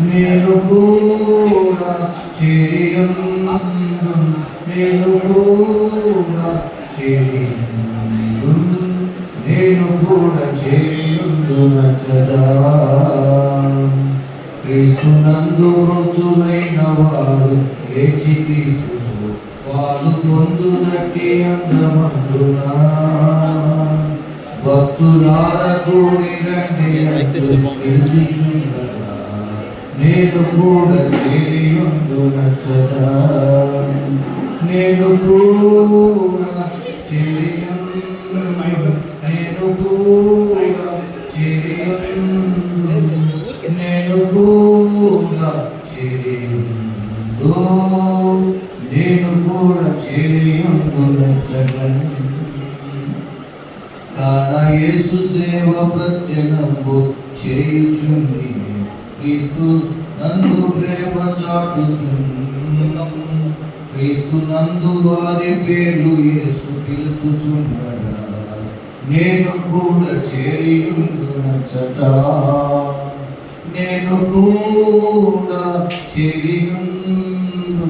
నేను కూడా చేరియుందు, నేను కూడా చేరియుందు, నేను కూడా చేరియుందు నచ్చదా. క్రీస్తునందు మృతులైన వారు లేచి క్రీస్తుతో వారు పొందునట్టి అందమందునా. భక్తులార కూడి రండి పిలుచుచుండగా నేను కూడా చేరియుందు నచ్చదా. నేను కూడా చేరియుందు, నేను కూడా చేరియుందు, నేను కూడా చేరియుందు, నేను కూడా చేరియుందు నచ్చదా. కాన యేసు సేవ ప్రత్యనంబు చేయుచుండి క్రీస్తు నందు ప్రేమ చాటుచుండు. క్రీస్తు నందు వారి పేర్లు యేసు పిలుచుచుండగా నేను కూడా చేరియుందు నచ్చదా. నేను కూడా చేరియుందు,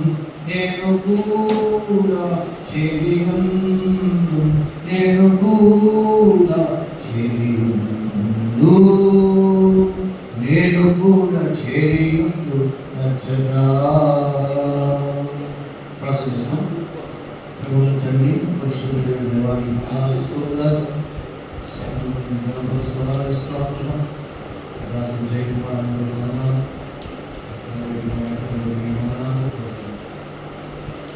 నేను కూడా చేరియుందు, నేను కూడా చేరియుందు, నేను కూడా చేరియుందు నచ్చదా. ప్రార్థన చేస్తాం. ప్రభువుల తండ్రి పరిశుద్ధుడైన దేవాన్ని ఆరాధిస్తున్నారు. దాసు జయకుమార్ వందనాలు,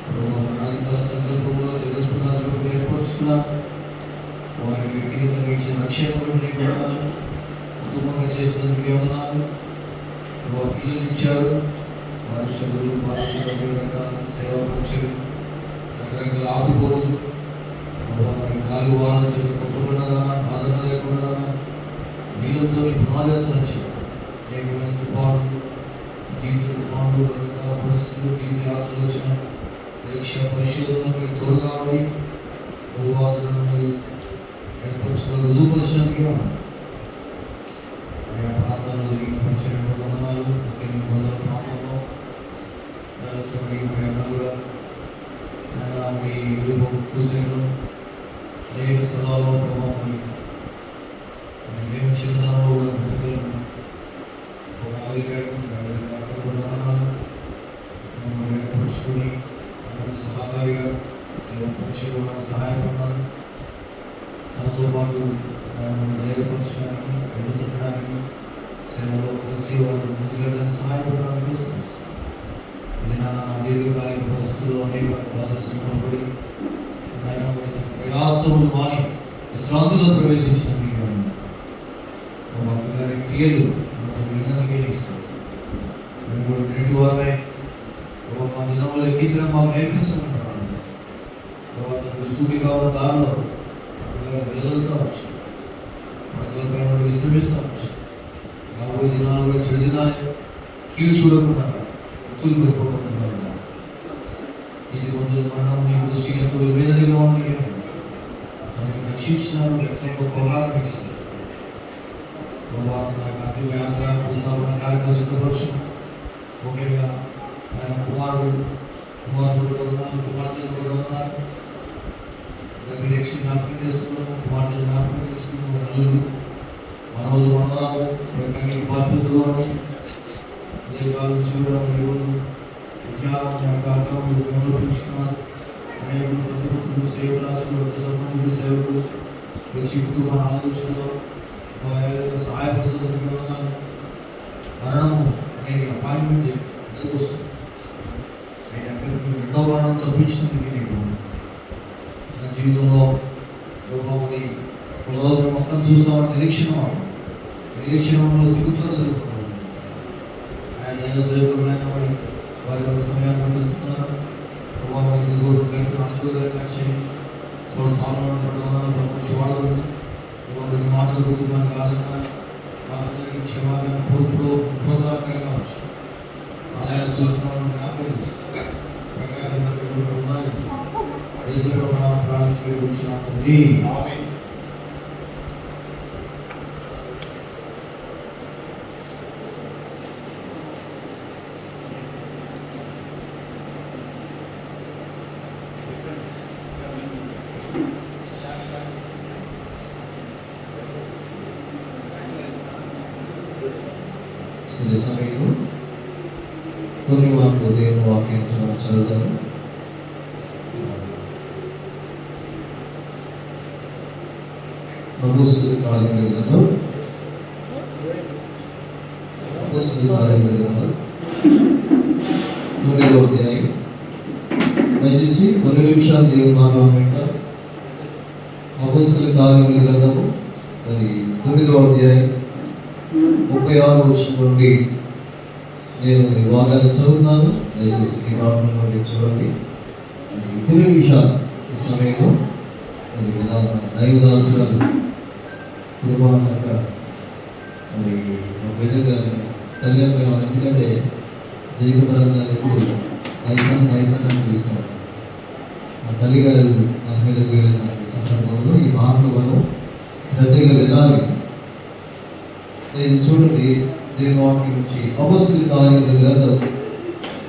ప్రణాళికల సంకల్పంలో జగత్తున్నారు ఏర్పరుచుకున్నారు. వారికి వ్యక్తిగతంగా ఇచ్చిన రక్షకులు నీకు వందనాలు, కుటుంబంగా చేసినందుకు వందనాలు. పిల్లలు ఇచ్చారు, వారి చదువులు, రకరకాల సేవా పరీక్షలు, రకరకాల ఆటుపోట్లు, వారి గాలి వాహనం చేత కొట్టుకున్నదా ఆదరణ లేకుండా నీళ్ళతో పునాదేశం ఏమైనా తుఫాను, జీవిత తుఫాన్లు, రకరకాల పరిస్థితులు, జీవిత యాత్రలు వచ్చిన పరీక్ష పరిశోధనలు మీరు తోడుగా ఉండి ఆదరణను మీరు ఏర్పరచుకుని రుజువుపరిచినట్టుగా ఆయా ప్రాంతాల్లో జరిగిన పరిచయం వందనాలు. ముఖ్యంగా మొదల ప్రాంతంలో దానితో మరి అన్న కూడా ఆయన మీ క్రూసేలో అనేక స్థలాల్లో ప్రభావం మేము చిన్నతనంలో కూడా బిడ్డలను ఏర్పరచుకొని అందరూ సహకారిగా సేవ పరీక్షలు సహాయపడ్డారు. తనతో పాటు ధైర్యపరచడానికి, ఎదుగుతడానికి, సేవలో కలిసి వారు ముందుకెళ్ళడానికి సహాయపడడానికి ఇది నా దీర్ఘకాలిక పరిస్థితుల్లో అనేక బాధలు సిద్ధపడి ఆయన ప్రయాసములు మాని విశ్రాంతిలో ప్రవేశించిన మా అమ్మగారి క్రియలు వినడానికే ఇస్తారు. మేము కూడా నేటి వారమే మా దినంలో ఎక్కించడం మాకు నేర్పించమని ప్రారంభిస్తాం. తర్వాత సూటిగా ఉన్న దారిలో వెలుగుతూ వచ్చు, పడకలపై నుండి విశ్రమిస్తావచ్చు. రాబోయే దినాలు కూడా చెడు దినాలే, కీడు చూడకుండా భక్తులు పెరిగిపోకుండా ఉంటారు. ఇది కొంచెం మరణం నీ దృష్టికి ఎంతో విలువైనదిగా ఉంది. తనకి రక్షించినారు, ఎంతో ప్రారంభిస్తారు. అంతిమ యాత్ర ప్రస్తావన కార్యక్రమం సిద్ధపరచు. ముఖ్యంగా ఆయన కుమారుడు కూడా ఉన్నారు, కుమార్తెలు కూడా ఉన్నారు. మీరు జ్ఞాపకం చేసుకున్నాము, కుమార్తెలు జ్ఞాపకం చేసుకున్నాము. నలుగురు మనవలు మనవరాలు ఆసుపత్రిలో అదే కాలం చూడడం ఈరోజు విద్యాలయం కార్యక్రమం పెంచుకున్నారు. అనేక ప్రతిభలు సేవలు సంబంధించిన సేవకులు వచ్చి కుటుంబ ఆలోచనలో సహాయపడుతుంది. మరణము అనే అపాయింట్మెంట్ ఎందుకు వస్తుంది? రెండవ మరణం తప్పించినందుకు నీకు నా జీవితంలో మొత్తం చూస్తామని నిరీక్షణ సిగ్గుతో సరిపోతుంది. ఆయన దైవసేవకులైన వారి సమయాన్ని పొందుతున్నారు. ఆశీర్వాదాలు సామాన్య పడుతున్నారు. మంచి వాడకండి వారి మాటలు కుటుంబానికి ఆదరణ, వాళ్ళందరికీ క్షమాపణ, ప్రోత్సాహకరంగా వచ్చు. ఆలయాలు చూస్తున్నాను, జ్ఞాపకం ప్రకాశం ఉన్నాయి. ప్రాణం చేయవచ్చునండి. ఈ సమయంలో కొన్ని మాకు దేవుని వాక్యం చదువుతాను. అపోస్తలుల కార్యముల గ్రంథం 9వ అధ్యాయం. దయచేసి కొన్ని నిమిషాలు దేవుని మాటలు వింటారు. అపోస్తలుల కార్యముల గ్రంథము 9వ అధ్యాయం 36వ వచనం నుండి నేను ఈ భాగాన్ని చదువుతున్నాను. దయచేసి ఈ భాగంలో చూడండి. కొన్ని నిమిషాలు ఈ సమయంలో దైవదాసులను కృపానంగా మరి ఒక విధంగా తల్లి ఎందుకంటే జయకుమారంగా ఎప్పుడు వయసాన్ని అనిపిస్తాం. మా తల్లిగారు మహిళలకు వెళ్ళిన సందర్భంలో ఈ మాటలు మనం శ్రద్ధగా వినాలి. చూడండి, దేవుని వాక్యం నుంచి అపోస్తలుల కార్యముల గ్రంథం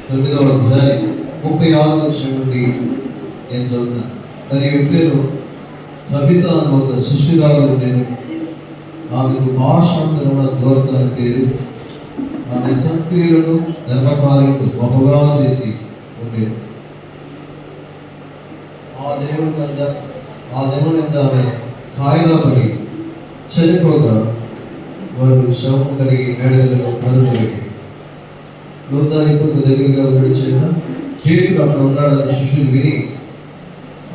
9వ అధ్యాయం 36వ వచనం నుండి నేను చదువుతాను. మరి పేరు తబిత అన్న ఒక శిష్యురాలు నేను, ఆమెకు భాషాంతరమున దోర్క అని పేరు. ఆమె సత్క్రియలను ధర్మకార్యములు బహుగా చేసి ఉండేది. ఆ దేవుని కింద ఆమె కాయిదా పడి చనిపోగా వారు శవం కడిగి మేడలలో బరువు పెట్టి లోతానికి దగ్గరగా విడిచిన పేరు అక్కడ ఉన్నాడని శిష్యులు విని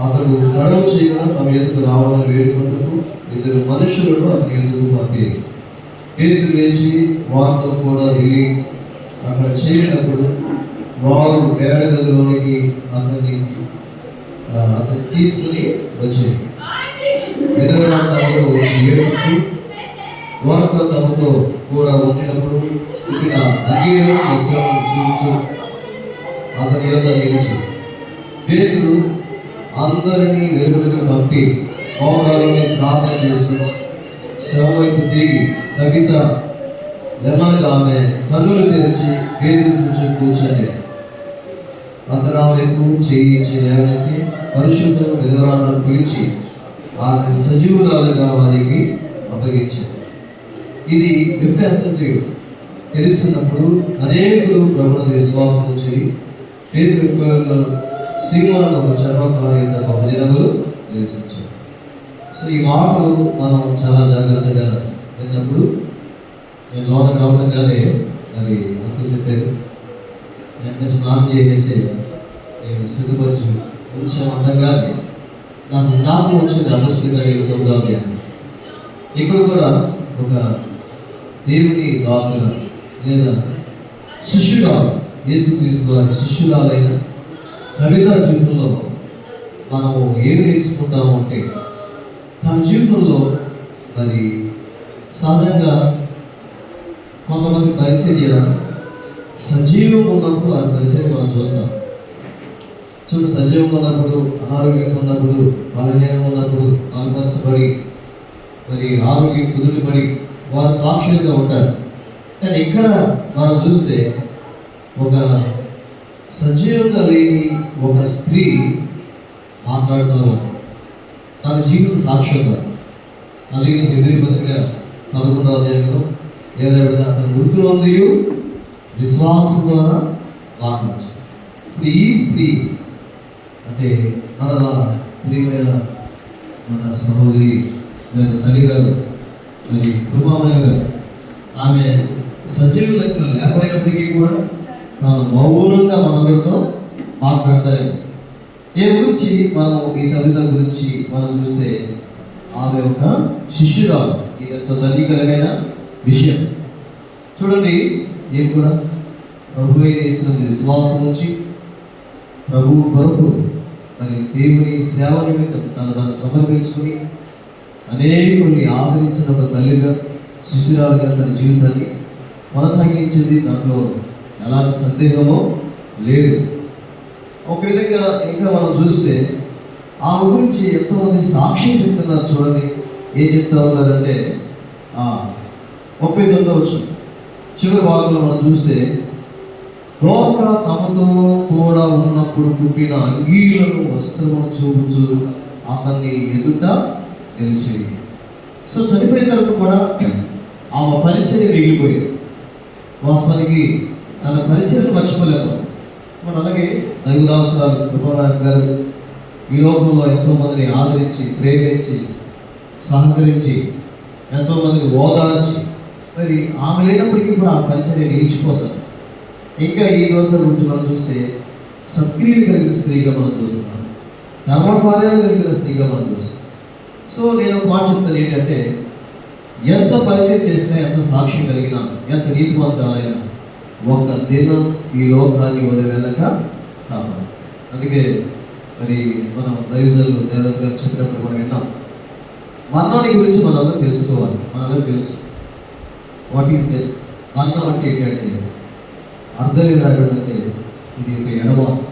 అతడు గడవ చేయగా తమ ఎదుగు రావాలని వేడుకుంటూ 2 మనుషులను అతని ఎదుగు పంపి పేరు లేచి వారితో కూడా వెళ్ళి అక్కడ చేరినప్పుడు వారు మేడగదిలోనికి అతన్ని తీసుకుని వచ్చి విధవరాంతాలకు వచ్చి ఏడ్చుతూ వారు తమతో కూడా ఉండినప్పుడు పుట్టిన అంగీలు వస్త్రములు చూచు అతని యొక్క నిలిచి పేతురు అందరినీ వెలుగులకు పంపి మోకాళ్ళని ప్రార్థన చేసి శవం వైపు తిరిగి తబిత లెమ్మనగా ఆమె కన్నులు తెరిచి పేతురు చూసి కూర్చొని అతను ఆమె వైపు చేయించి లేవనెత్తి పరిశుద్ధులను విధవరాలను పిలిచి ఆమె సజీవురాలుగా వారికి అప్పగించారు. ఇది విప్పంతటి తెలుస్తున్నప్పుడు అనేకులు ప్రభువుని విశ్వాసం చేరి పేతురు సింహాలను ఒక చర్మకారి బహుజనములు నివసించారు. సో ఈ మాటలు మనం చాలా జాగ్రత్తగా విన్నప్పుడు నేను లోన కావడంగానే మరి అంకులు చెప్పారు, నేను స్నానం చేసేసి నేను సిద్ధపరచు ఉంచామనగానే నాకు జ్ఞాపకం వచ్చింది అపొస్తలుల కార్యాలు 9వ అధ్యాయం. ఇక్కడ కూడా ఒక దేవుని దాసుల లేదా శిష్యురాలు, యేసుక్రీస్తు వారి శిష్యురాలైన తబిత జీవితంలో మనము ఏం నేర్చుకుంటాము అంటే, తన జీవితంలో మరి సహజంగా కొంతమంది పరిచర్య సజీవం ఉన్నప్పుడు ఆ పరిచర్య మనం చూస్తాం. చూడు, సజీవం ఉన్నప్పుడు, అనారోగ్యంగా ఉన్నప్పుడు, బలహీనం ఉన్నప్పుడు ఆల్పరచబడి మరి ఆరోగ్యం కుదురుపడి వారు సాక్షులుగా ఉంటారు. కానీ ఇక్కడ మనం చూస్తే ఒక సజీవంగా లేని ఒక స్త్రీ మాట్లాడుతూ తన జీవిత సాక్ష్యంగా అలాగే హెబ్రీ పత్రిక 11వ అధ్యాయంలో ఏదైనా అతను మృతులు ఉంది విశ్వాసం ద్వారా మాట్లాడచ్చు. ఇప్పుడు ఈ స్త్రీ అంటే మన ప్రియమైన మన సహోదరి తల్లిగారు మరి కృపామణి గారు, ఆమె సజీవ లెక్క లేకపోయినప్పటికీ కూడా తాను మౌనంగా మనందరితో మాట్లాడతారు. ఏ గురించి మనం ఈ కవిత గురించి మనం చూస్తే ఆమె ఒక శిష్యురాలు. ఇదంత తల్లికరమైన విషయం. చూడండి, ఏం కూడా ప్రభు అయిన విశ్వాసం నుంచి ప్రభువు కొరకు మరి దేవుని సేవ నిమిత్తం తను సమర్పించుకుని అనేకుల్ని ఆదరించిన ఒక తల్లిగా శిష్యురాలుగా తన జీవితాన్ని కొనసాగించింది. దాంట్లో ఎలాంటి సందేహమో లేదు. ఒక విధంగా ఇంకా మనం చూస్తే ఆమె గురించి ఎంతోమంది సాక్ష్యం చెప్తున్నారు. చూడండి, ఏం చెప్తా ఉన్నారంటే 39వ వచనం చివరి భాగంలో మనం చూస్తే, దోర్క తమతో కూడా ఉన్నప్పుడు పుట్టిన అంగీలను వస్త్రమును చూపుచు అతన్ని ఎదుట నిలిచేది. సో చనిపోయిన తర్వాత కూడా ఆమె పరిచర్య మిగిలిపోయింది. వాస్తవానికి తన పరిచయం మర్చిపోలేదు. మరి అలాగే దైవదాసురాలు కృపానాయక్ గారు ఈ లోకంలో ఎంతో మందిని ఆదరించి, ప్రేమించి, సహకరించి, ఎంతో మందిని ఓదార్చి, మరి ఆమె లేనప్పటికీ కూడా ఆ పరిచయం నిలిచిపోతారు. ఇంకా ఈ రోజు గురించి మనం చూస్తే సక్రియలు కలిగిన స్త్రీగా మనం చూస్తున్నాం, ధర్మకార్యాలు కలిగిన స్త్రీగా మనం చూస్తాం. సో నేను ఒక మాట చెప్తాను ఏంటంటే, ఎంత పరిచయం చేసినా, ఎంత సాక్ష్యం కలిగినా, ఎంత నీతిమంతురాలైనా ఒక దినం ఈ లోకాన్ని వదిలివెళ్ళక కావాలి. అందుకే మరి మనం దైవజనులు దేవదాస్ గారు చెప్పినప్పుడు మనం విన్నాం, మరణాన్ని గురించి మనందరం తెలుసుకోవాలి. మనందరం తెలుసు వాట్ ఈస్ డెత్. మరణం అంటే ఏంటంటే అర్థం ఏది రాకూడదంటే ఇది ఒక ఎడబాటు.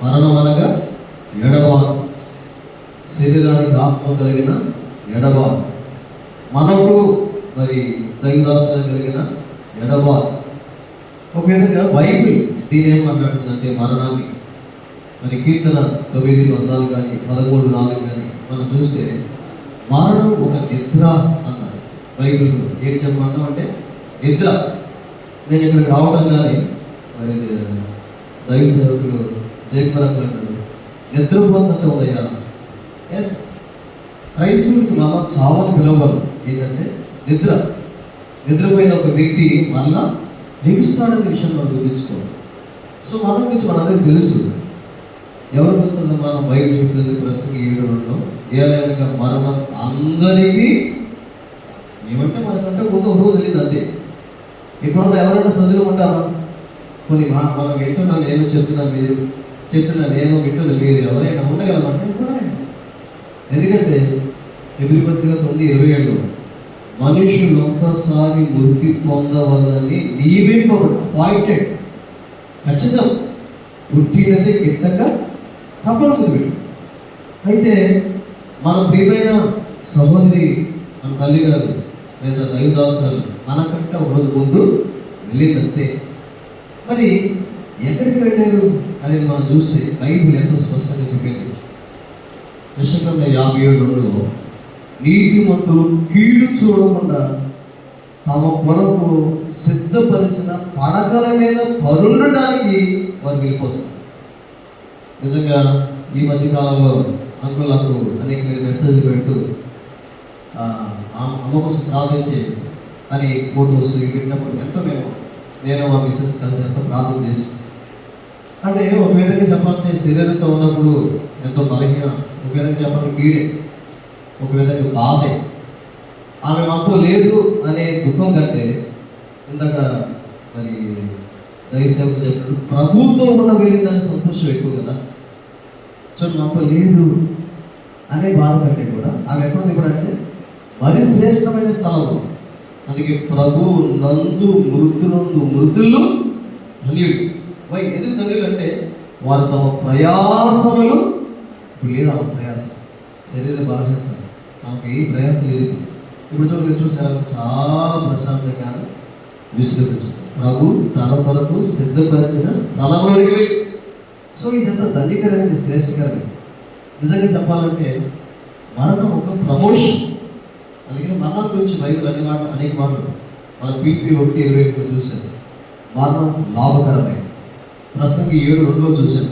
మరణం అనగా ఎడబాటు, శరీరానికి ఆత్మ కలిగిన ఎడబాటు, మనకు మరి దైవదాసన కలిగిన ఎడబాటు. ఒక విధంగా బైబిల్ దీని ఏమంటుందంటే మరణాన్ని, మరి కీర్తన 9:14 కానీ 13:4 కానీ మనం చూస్తే మరణం ఒక నిద్ర అన్నారు బైబిల్. ఏం చెప్పమన్నాం అంటే నిద్ర. నేను ఇక్కడికి రావడం కానీ మరి దైవ సేవకులు జయకుమార్ అంటాడు, నిద్రపోతుంటే ఉదయ్యా. ఎస్, క్రైస్తవుడికి మళ్ళా చావని పిలవబడదు. ఏంటంటే నిద్ర. నిద్రపోయిన ఒక వ్యక్తి మళ్ళా లెగుస్తాడనే విషయం మనం గుర్తించుకోవాలి. సో మరణం గురించి మనందరికీ తెలుసు. ఎవరికి వస్తుంది మనం? బైబిల్ చెప్తుంది ప్రసంగి 7:2 ఏదైనా మరణం అందరికీ ఏమంటే మనకంటే ఒక రోజు తెలియదు అంతే. ఇప్పుడు ఎవరైనా చదువులు ఉంటారా? కొన్ని మనం వింటున్నా, నేను చెప్తున్నా, మీరు చెప్తున్నా, నేను వింటున్నా, మీరు ఎవరైనా ఉండగలమంటే కూడా. ఎందుకంటే ఎబ్రీ పత్రిక 9:27 మనుషులు ఒక్కసారి మృతి పొందవలని నియమింపబడు, అపాయింటెడ్, ఖచ్చితం, పుట్టినదే గిట్టక తప్పదు. అయితే మన ప్రియమైన సహోదరి, మన తల్లి గారు లేదా దైవదాసులు మనకంటే ఒక రోజు ముందు వెళ్ళిందంతే. మరి ఎక్కడికి వెళ్ళారు అనేది మనం చూస్తే బైబిల్ ఎంతో స్పష్టంగా చెప్పింది. యెషయా 57:2 నీతిమంతులు కీడు చూడకుండా తమ కొరకు సిద్ధపరిచిన పడకల మీద పరుండడానికి వారు వెళ్ళిపోతున్నారు. నిజంగా ఈ మధ్యకాలంలో అంకులకు అనేక మెసేజ్ పెడుతూ అమ్మ కోసం ప్రార్థించి అని ఫోటోస్ పెట్టినప్పుడు ఎంతో నేను మా మిస్సెస్ కలిసి ఎంతో ప్రార్థన చేసి, అంటే ఒక విధంగా చెప్పాలంటే శరీరంతో ఉన్నప్పుడు ఎంతో బలహీన, ఒక విధంగా చెప్పాలంటే కీడే, ఒక విధంగా బాధే. ఆమె మాతో లేదు అనే దుఃఖం కంటే ఇందాక మరి దైవసేవకు చెప్పినట్టు ప్రభుతో ఉన్న వెళ్ళిందని సంతోషం ఎక్కువ కదా. చూడండి, మాతో లేదు అనే బాధ కంటే కూడా ఆమె ఎక్కడుంది కూడా అంటే మరి శ్రేష్టమైన స్థలంలో. అందుకే ప్రభు నందు మృతులు ధన్యుడు. ఎందుకు ధన్యులు అంటే వారు తమ ప్రయాసములు, ఇప్పుడు లేదు ఆమె ప్రయాసం, శరీర బాధ, ఆమెకు ఏ ప్రయాసం లేదు. ఇప్పుడు చూసారా, చాలా ప్రశాంతంగా విశ్రమించు ప్రభు తన కొరకు సిద్ధపరిచిన స్థలంలోకి వెళ్ళి. సో ఇదంతా ధన్యకరమైన, శ్రేష్టకరమైన. నిజంగా చెప్పాలంటే మరణం ఒక ప్రమోషన్. అందుకని మరణం గురించి బైబిల్ అనేక మాటలు మన PP 1:21 చూసాం, మరణం లాభకరమే. ప్రసంగి 7:2 చూసాం,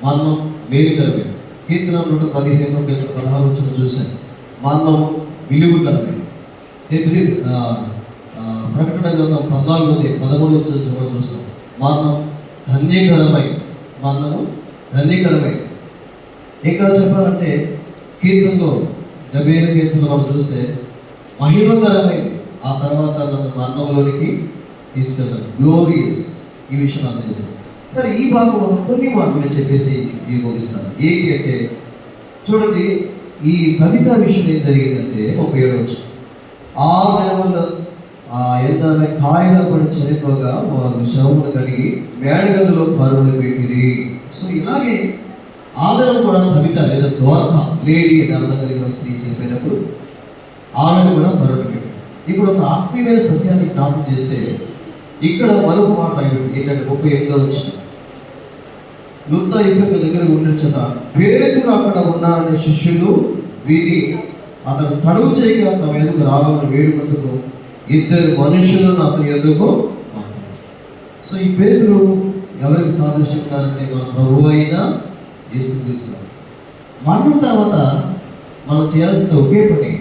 మరణం మేలుకరమే. కీర్తన 1:15-16 చూసాం, మరణం విలువకరమే. ప్రకటన గ్రంథం 14:13 చూస్తాం, మరణం ధన్యకరమై. మరణము ధన్యకరమై. ఇంకా చెప్పాలంటే కీర్తనలో 70 కీర్తనలో మనం చూస్తే మహిమకరమైంది. ఆ తర్వాత నన్ను మరణంలోనికి తీసుకెళ్తాను, గ్లోరియస్. ఈ విషయం అర్థం చేస్తాను. సరే, ఈ భాగంలో కొన్ని మాటలు చెప్పేసి ముగిస్తాను. ఏంటి అంటే చూడండి, ఈ కవిత విషయం ఏం జరిగిందంటే 37 ఆ దినములో ఆమె కాయలు పడి చనిపోగా వారు శవమును కడిగి మేడగదిలో పరువులు పెట్టిరి. సో ఇలాగే ఆదరణ కూడా కవిత లేదా ద్వారక లేడీ అర్థం కలిగిన స్త్రీ చెప్పినప్పుడు ఆమెను కూడా పరువులు పెట్టి. ఇప్పుడు ఒక ఆత్మీయమైన సత్యాన్ని జ్ఞాపకం చేస్తే ఇక్కడ మరొక మాట ఏంటంటే 38 లుద్ద ఇప్పటి దగ్గర ఉండించట పేతురు అక్కడ ఉన్నాడనే శిష్యులు విని అతను తడువు చేయక తమ ఎదుగు రావాలని వేడుకకు 2 మనుషులను అతని ఎదుగు సో ఈ పేతురు ఎవరికి సాదృశ్యం ఉన్నారంటే మన ప్రభు అయిన యేసుక్రీస్తు. మరణం తర్వాత మనం చేయాల్సిన ఒకే పని,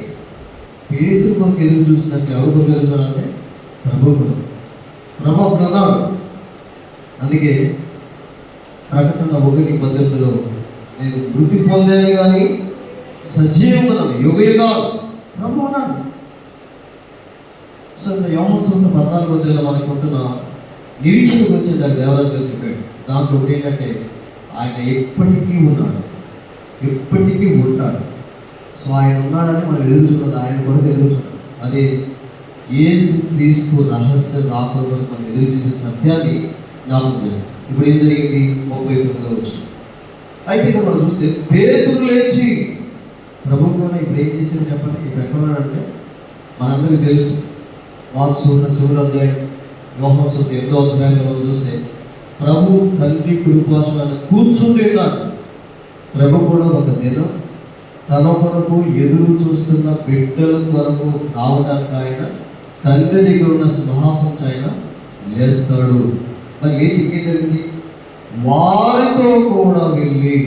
పేతురు మనకు ఎదురు చూసినట్టు ఎవరు కొరకు ఎదురు చూడాలంటే ప్రభు కొరకు. ప్రభు అప్పుడు ఉన్నాడు. అందుకే ప్రకటన 1:18 నేను మృతి పొందాను కానీ సజీవంగా యుగయుగాలు ప్రభు అన్నాడు. సో యోహాను సువార్త 14 మనకు ఉంటున్న నిరీక్షణ గురించి దేవరాజు గారు చెప్పాడు. దాంట్లో ఏంటంటే ఆయన ఎప్పటికీ ఉన్నాడు, ఎప్పటికీ ఉంటాడు. సో ఆయన ఉన్నాడని మనం ఎదురు చూడాలి, ఆయన కొరకు ఎదురు చూడాలి. అదే యేసు క్రీస్తు రహస్య రాకుండా మనం ఎదురు చూసే సత్యాన్ని జ్ఞాపకం చేస్తాం. ఇప్పుడు ఏం జరిగింది? 39 వచ్చింది. అయితే ఇక్కడ మనం చూస్తే పేతురు లేచి ప్రభు కూడా ఇప్పుడు ఏం చేసింది చెప్పండి. ఇప్పుడు ఎక్కడ ఉన్నాడంటే మనందరికీ తెలుసు. వాక్సు ఉన్న చివరి అధ్యాయం యోహాను సువార్త 8వ అధ్యాయంలో మనం చూస్తే ప్రభు తండ్రి కుడిపార్శ్వాన కూర్చుండి ఉన్నాడు. ప్రభు కూడా ఒక దినం తన కొరకు ఎదురు చూస్తున్న బిడ్డల కొరకు రావడానికి ఆయన తండ్రి దగ్గర ఉన్న సింహాసనం ఆయన లేస్తాడు. మరి ఏ చిక్కే జరిగింది? వారితో కూడా వెళ్ళి.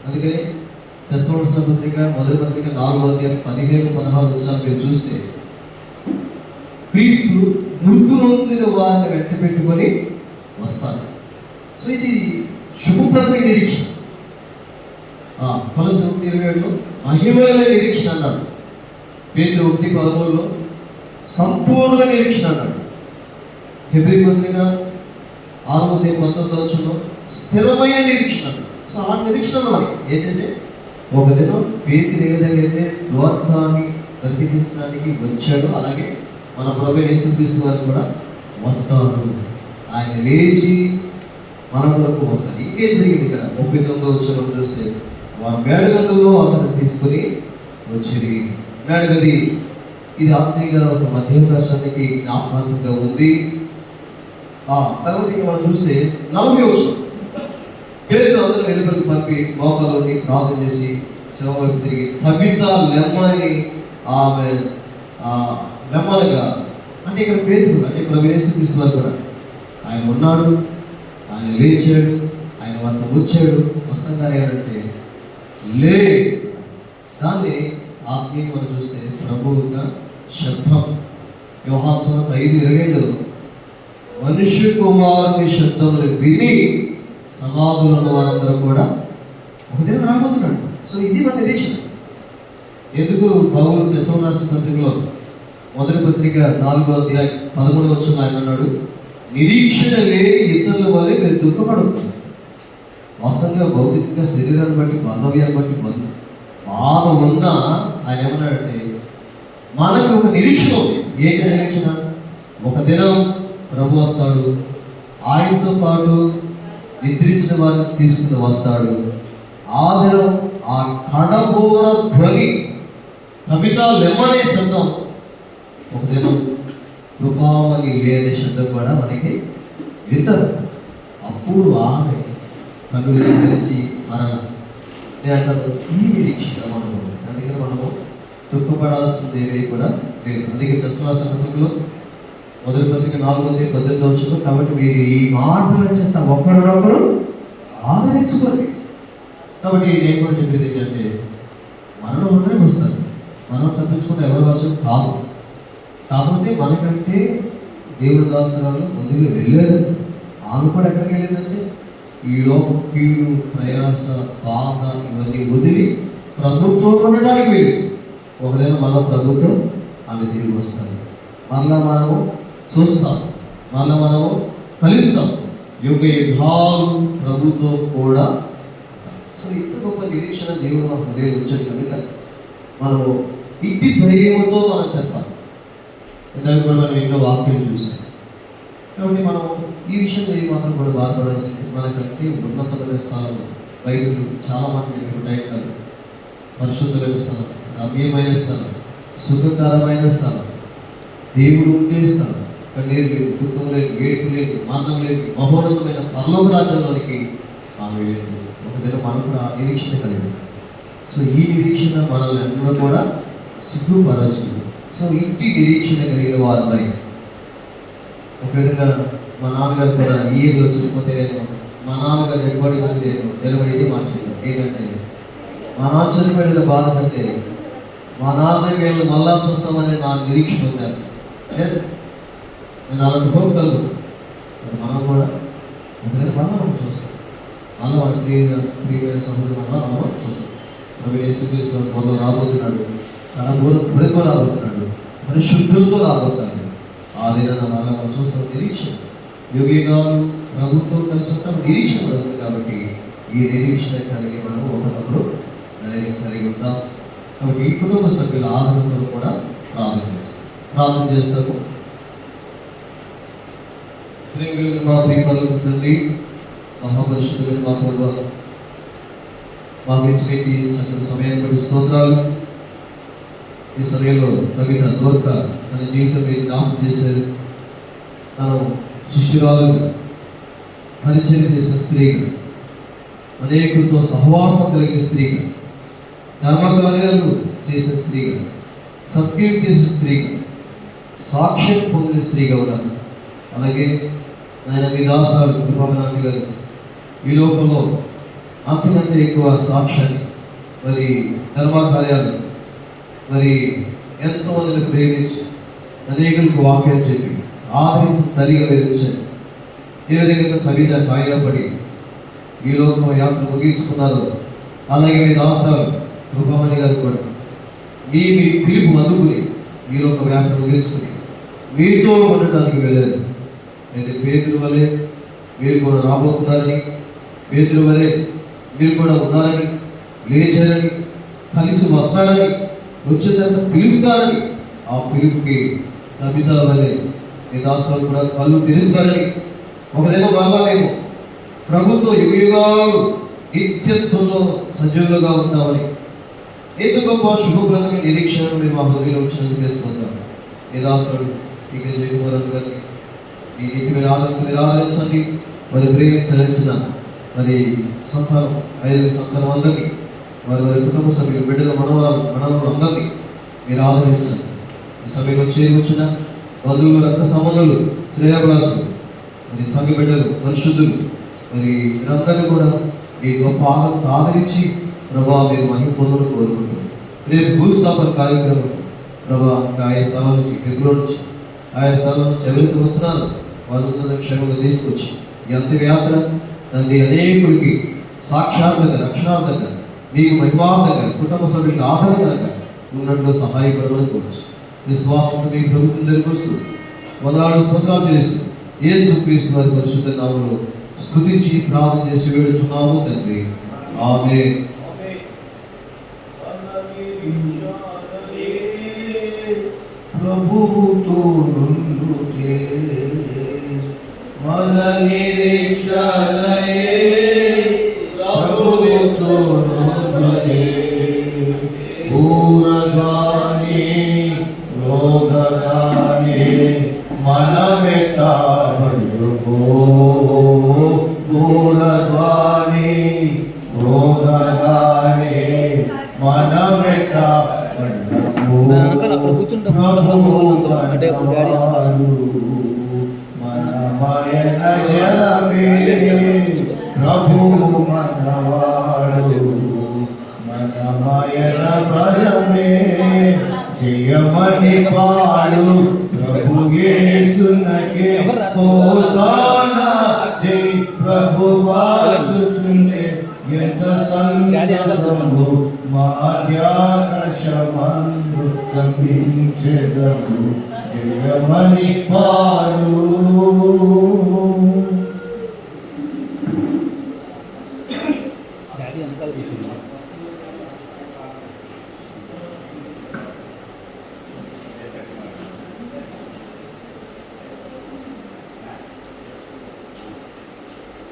అందుకని తెస్సలోనికీయుల పత్రిక మొదటి పత్రిక 4వ అధ్యాయం 15-16 మీరు చూస్తే క్రీస్తు మృతు నొందిన వారిని వెంట పెట్టుకొని వస్తాడు. సో ఇది శుభప్రదమైన నిరీక్షణ. కొలస్సీ 1:27 మహిమగల నిరీక్షణ అన్నాడు. పేతురు 1:13 సంపూర్ణ నిరీక్షణ అన్నాడు. హెబ్రీ పత్రిక 6వ అధ్యాయం 19 స్థిరమైన నిరీక్షణ అన్నాడు. సో ఆ నిరీక్షణ మనకి ఏంటంటే ఒక దినం పేతురు ఏ విధంగా అయితే ద్వారాన్ని బ్రతికించడానికి వచ్చాడో అలాగే మన ప్రభు యేసుక్రీస్తు వారు కూడా వస్తాడు. ఆయన లేచి మన కొరకు వస్తాడు. ఇంకేం జరిగింది ఇక్కడ 39 వచ్చిన చూస్తే వారు మేడగదుల్లో అతను తీసుకొని వచ్చి మేడగది ఇది ఆత్మీయంగా ఒక మధ్యావకాశానికి జ్ఞాపకంగా ఉంది. తర్వాత మనం చూస్తే 40 వచ్చిన పేరుతో అందరూ వెలుపలికి పంపి మోకాలు ప్రార్థన చేసి శివ వైపు తిరిగి తబితా లెమ్మని ఆమె లెమ్మనగా అంటే ఇక్కడ పేతురు అంటే ప్రభు యేసుక్రీస్తు వారు కూడా ఆయన ఉన్నాడు, ఆయన లేచాడు, ఆయన వంట వచ్చాడు. వస్తంగానే ఏంటంటే లే దాన్ని ఆత్మీయ మనం చూస్తే ప్రభువుగా శబ్దం. యోహాను సువార్త 5:22 మనుష్య కుమారుని శబ్దములు విని సమాధులు ఉన్న వారందరూ కూడా ఒక దినం రాబోతున్నాడు. సో ఇది మన నిరీక్షణ. ఎందుకు పౌలు తెస్సలోనికీయుల పత్రికలో మొదటి పత్రిక 4వ అధ్యాయం 11వ వచనం ఆయన అన్నాడు, నిరీక్షణ లేని ఇతరుల వల్లే మీరు దుఃఖపడద్దు. వాస్తవంగా భౌతికంగా శరీరాన్ని బట్టి బాంధవ్యాన్ని బట్టి బాధ ఉన్నా ఆయన ఏమన్నాడంటే మనకు ఒక నిరీక్షణ ఉంది. ఏంటి నిరీక్షణ? ఒక దినం ప్రభు వస్తాడు, ఆయనతో పాటు నిద్రించిన వారిని తీసుకుని వస్తాడు. ఆ దినం ఆ కడబోర ధ్వని తబితా లెమ్మనే శబ్దం, ఒక దినం కృపామణి లేని శబ్దం కూడా మనకి వింటారు. అప్పుడు ఆమె కన్నులు తెరిచి మరణ అంటారు. ఈ నిరీక్షణ మనము. అందుకని మనము దుఃఖపడాల్సింది ఏమీ కూడా లేదు. అందుకే తెస్సలోనికీయుల పత్రికలో మొదటి పత్రిక 4వ అధ్యాయం 18వ వచనం కాబట్టి మీరు ఈ మాటల చేత ఒకరినొకరు ఆదరించుకోండి. కాబట్టి నేను కూడా చెప్పేది ఏంటంటే మరణం అందరికి వస్తుంది. మనం తప్పించుకుంటే ఎవరి వర్షం కాదు. కాకపోతే మనకంటే దేవుడి దాసరాలు ముందుకు వెళ్ళలేదు. ఆమె కూడా ఎక్కడికి వెళ్ళేదంటే ఈ లోకం కీడు ప్రయాస బాధ ఇవన్నీ వదిలి ప్రభుత్వం ఉండడానికి వెళ్ళి ఒకదైనా మన ప్రభుత్వం ఆమె తిరిగి వస్తాయి. మళ్ళా మనము చూస్తాం, మళ్ళీ మనము కలుస్తాం. యుగ యుగాలు ప్రభుత్వం కూడా. సో ఇంత గొప్ప నిరీక్షణ దేవుడు మన హృదయం ఉంచాడు కనుక మనము ఇంటి ధైర్యంతో మనం చెప్పాలి. ఇందాక కూడా మనం ఎన్నో వాక్యాలు చూసాం. కాబట్టి మనం ఈ విషయంలో ఏ మాత్రం కూడా బాధపడాల్సింది. మనకంటే ఉన్నతమైన స్థలం బైబిల్ చాలా మంది చెప్పిన టైం కాదు. పరిశుద్ధమైన స్థలం, రమ్యమైన స్థలం, సుఖకరమైన స్థలం, దేవుడు ఉండే స్థలం, కన్నీరు లేదు, దుఃఖం లేదు, ఏడుపు లేదు, మరణం లేదు, మహోన్నతమైన పరలోక రాజ్యంలోనికి ఆమె వెళ్ళింది. ఒక దినం మనం కూడా ఆ నిరీక్షణ కలిగి. సో ఈ నిరీక్షణ మనల్ని అందరూ కూడా సిగ్గుపరచు. సో ఇంటి నిరీక్షణ కలిగిన వారిపై ఒక విధంగా మా నాన్నగారు కూడా ఈ ఇయర్లో చనిపోతే నేను మా నాన్నగారు నిలబడి నేను నిలబడేది మార్చింది. ఏంటంటే మా నాన్న చనిపోయిన బాధ కంటే మా నాన్న వీళ్ళు మళ్ళా చూస్తామని నా నిరీక్షణ ఉండాలి. ఎస్, నేను అలాంటి హోప్ కలుగుతాను. మనం కూడా ఒకవేళ మళ్ళా మనం చూస్తాం, మళ్ళీ మన ప్రియమైన సహోదరు మళ్ళా మనం చూస్తాం. మనం యేసుక్రీస్తు త్వరలో రాబోతున్నాడు, తన గురితో రాబోతున్నాడు, పరిశుద్ధులతో రాబోతున్నాడు. ఆ దినాన మళ్ళా మనం చూస్తాం. నిరీక్షణ యోగిగారు ప్రభుత్వం కలిసి ఉంటాం, నిరీక్షణ కూడా ఉంది. కాబట్టి ఈ నిరీక్షణ కలిగి మనం ఒకప్పుడు ధైర్యం కలిగి ఉంటాం. కాబట్టి ఈ కుటుంబ సభ్యుల ఆదరణలో కూడా ప్రార్థన చేస్తాము. మా ప్రియపరులకు తండ్రి, మహాపరిశుద్ధులు మా ప్రభు, మాకు ఇచ్చినటువంటి చక్కటి సమయాన్ని బట్టి స్తోత్రాలు. ఈ సమయంలో కవిత దోర్క తన జీవితం మీద జ్ఞాపకం చేశారు. తను శిష్యురాలుగా పరిచయం చేసే స్త్రీగా, అనేకులతో సహవాసం కలిగిన స్త్రీగా, ధర్మకార్యాలు చేసే స్త్రీగా, సత్యం చేసే స్త్రీగా, సాక్ష్యం పొందిన స్త్రీగా ఉన్నారు. అలాగే ఆయన మీ దాసాలు కృపానాథ్ గారు ఈ లోకంలో అంతకంటే ఎక్కువ సాక్ష్యాన్ని, మరి ధర్మకార్యాలు, మరి ఎంతోమందిని ప్రేమించి అనేకులకు వాక్యం చెప్పి ఆదరించి తల్లిగా వెలిగించారు. ఏ విధంగా కవిత కాయపడి ఈ లోకంలో యాత్ర ముగించుకున్నారు. అలాగే మీ దాసాలు కృపామణి గారు కూడా మీ పిలుపు అందుకుని ఈ లోక యాత్ర ముగించుకుని మీతో ఉండటానికి వెళ్ళారు. అయితే పేతురు వలె మీరు కూడా రాబోతున్నారని, పేతురు వలె మీరు కూడా ఉన్నారని, లేచారని, కలిసి వస్తారని, వచ్చిన తర్వాత పిలుస్తారని, ఆ పిలుపుకి కవిత వలె మీ దాసాలు కూడా కళ్ళు తెరుస్తారని, ఒకదేమో బాగా మేము ప్రభుత్వ యుగాలు నిత్యత్వంలో సజీవులుగా ఉంటామని, ఏదో గొప్ప శుభప్రదమైన నిరీక్షణను మీరు మా హృదయంలో వచ్చినందుకు చేసుకుంటాం. మీ దాసుడు ఇక జయకుమారన్ గారిని ఈ నీతి మీరు ఆదరించండి. మరి ప్రేమించిన మరి సంతానం 5 సంతానం అందరినీ, వారి కుటుంబ సభ్యులు, బిడ్డల మనవలు అందరినీ మీరు ఆదరించండి. ఈ సమయంలో చేరువచ్చిన బంధువులు, రక్త సంబంధులు, శ్రేయభిలాషులు, మరి సంఘ బిడ్డలు, పరిశుద్ధులు, మరి వీరందరినీ కూడా ఈ గొప్ప ఆదరణతో ఆదరించి ప్రభా మీరు మహిమ పొందడం కోరుకుంటున్నాం. రేపు భూస్థాపన కార్యక్రమం ప్రభా ఆయా స్థలాల నుంచి, ఎగురు నుంచి, ఆయా స్థలాల నుంచి ఎవరికి వస్తున్నారు వాళ్ళందరినీ క్షేమంగా తీసుకొచ్చి ఈ అంత్యయాత్ర తండ్రి అనేకుడికి సాక్షాత్తుగా, రక్షణార్థంగా, మీకు మహిమార్థంగా, కుటుంబ సభ్యులకు ఆదరణగా ఉన్నట్లు సహాయపడమని కోరుచు. విశ్వాసంతో మీ ప్రభుత్వం దగ్గరికి వస్తూ వందనాలు స్తోత్రాలు చేస్తూ యేసుక్రీస్తు వారి పరిశుద్ధ నామములో స్తుతించి ప్రార్థన చేసి వేడుచున్నాము తండ్రి. ఆమేన్. ప్రభువుతో నుండుతే మన నిరీక్షణయే, ప్రభువుతో నుండుతే ఊరగాని రోగగాని మనమెత్తబడుకో, ఊరగాని రోగగాని మనమెత్తబడుకో. మనమయన జలమే ప్రభు మనవాడు, మనమయన బలమే జయమని పాడు ప్రభు యేసునకే హోసానా జై ప్రభు వాచుచునే ఎంత సంతసము మాధ్యాకర్షమందు సమీక్షదము జయమని పాడు.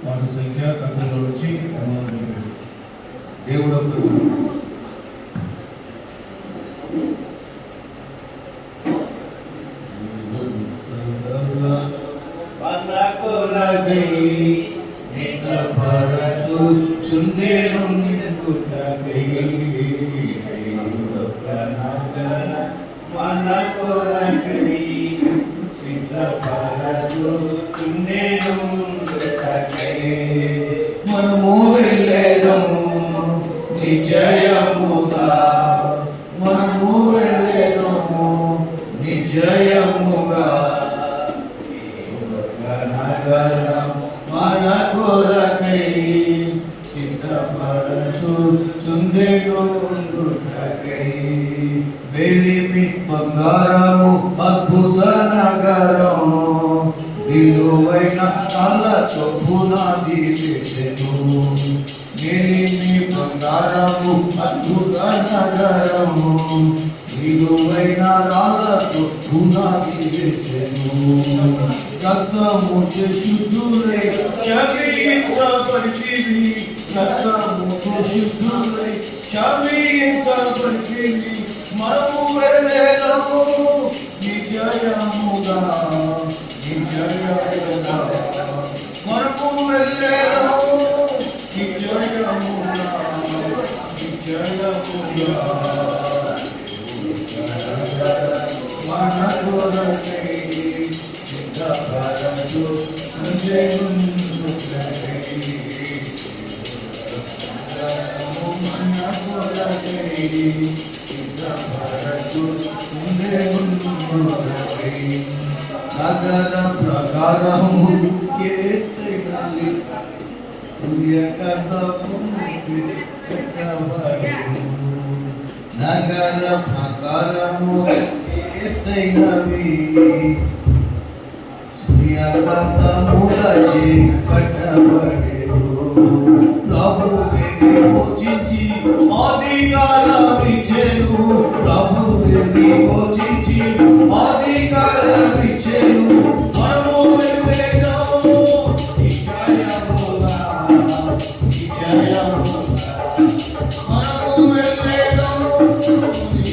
వాటి సంఖ్య తక్కువలో వచ్చి దేవుడు మన కొరకై సిద్ధపరచు మనము వెళ్ళేదము నిజయముగా, మనము వెళ్ళేదము నిజయముగా. నగరం మన కొరకై సిద్ధపరచుచుండెనుండుటకై, వెలిమి బంగారము అద్భుత నగరము, విలువైన కళ్ళతో పునాది వేసెను. వెలిమి బంగారము అద్భుత నగరము, విలువైన రాళ్ళతో పునాది వేసెను. రక్తము శుద్ధులై క్షమించబడితివి, రక్తము శుద్ధులై క్షమించబడితివి. మనము వెళ్ళేదము నిజయముగా, నిజయముగా. మనము వెళ్ళేదము నిజయముగా, నిజయముగా. మన కొరకై నగర ప్రకారము సూర్యకాంతము నగర ప్రకారము ఎత్తైనవి, సూర్యకాంతములచే కట్టబడెను. ప్రభువే విమోచించి అధికారమిచ్చెను, ప్రభువే విమోచించి అధికారమిచ్చెను. మనము వెళ్ళేదము నిజయముగా, నిజయముగా. మనము వెళ్ళేదము నిజయముగా,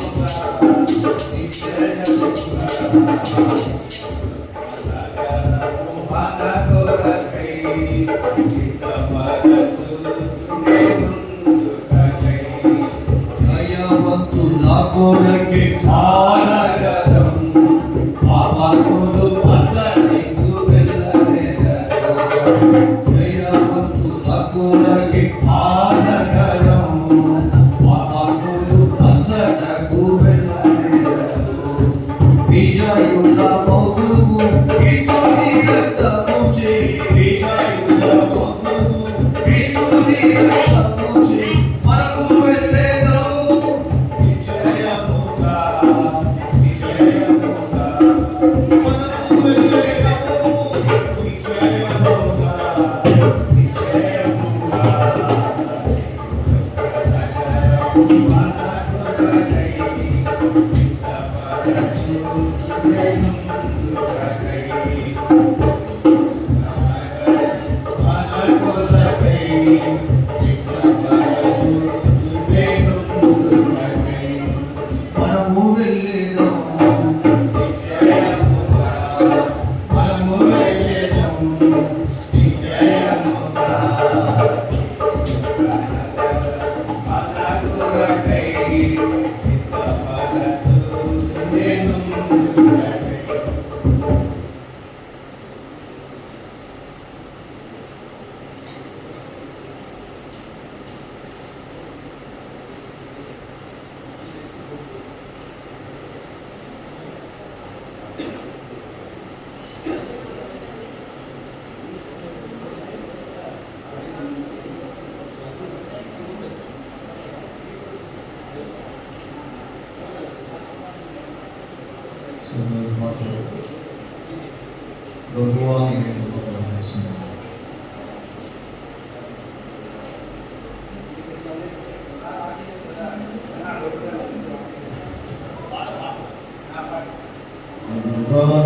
నిజయముగా. మనకు వెళ్ళేదో నిజయముగా. మనము వెళ్ళేదాం ప్రభువాని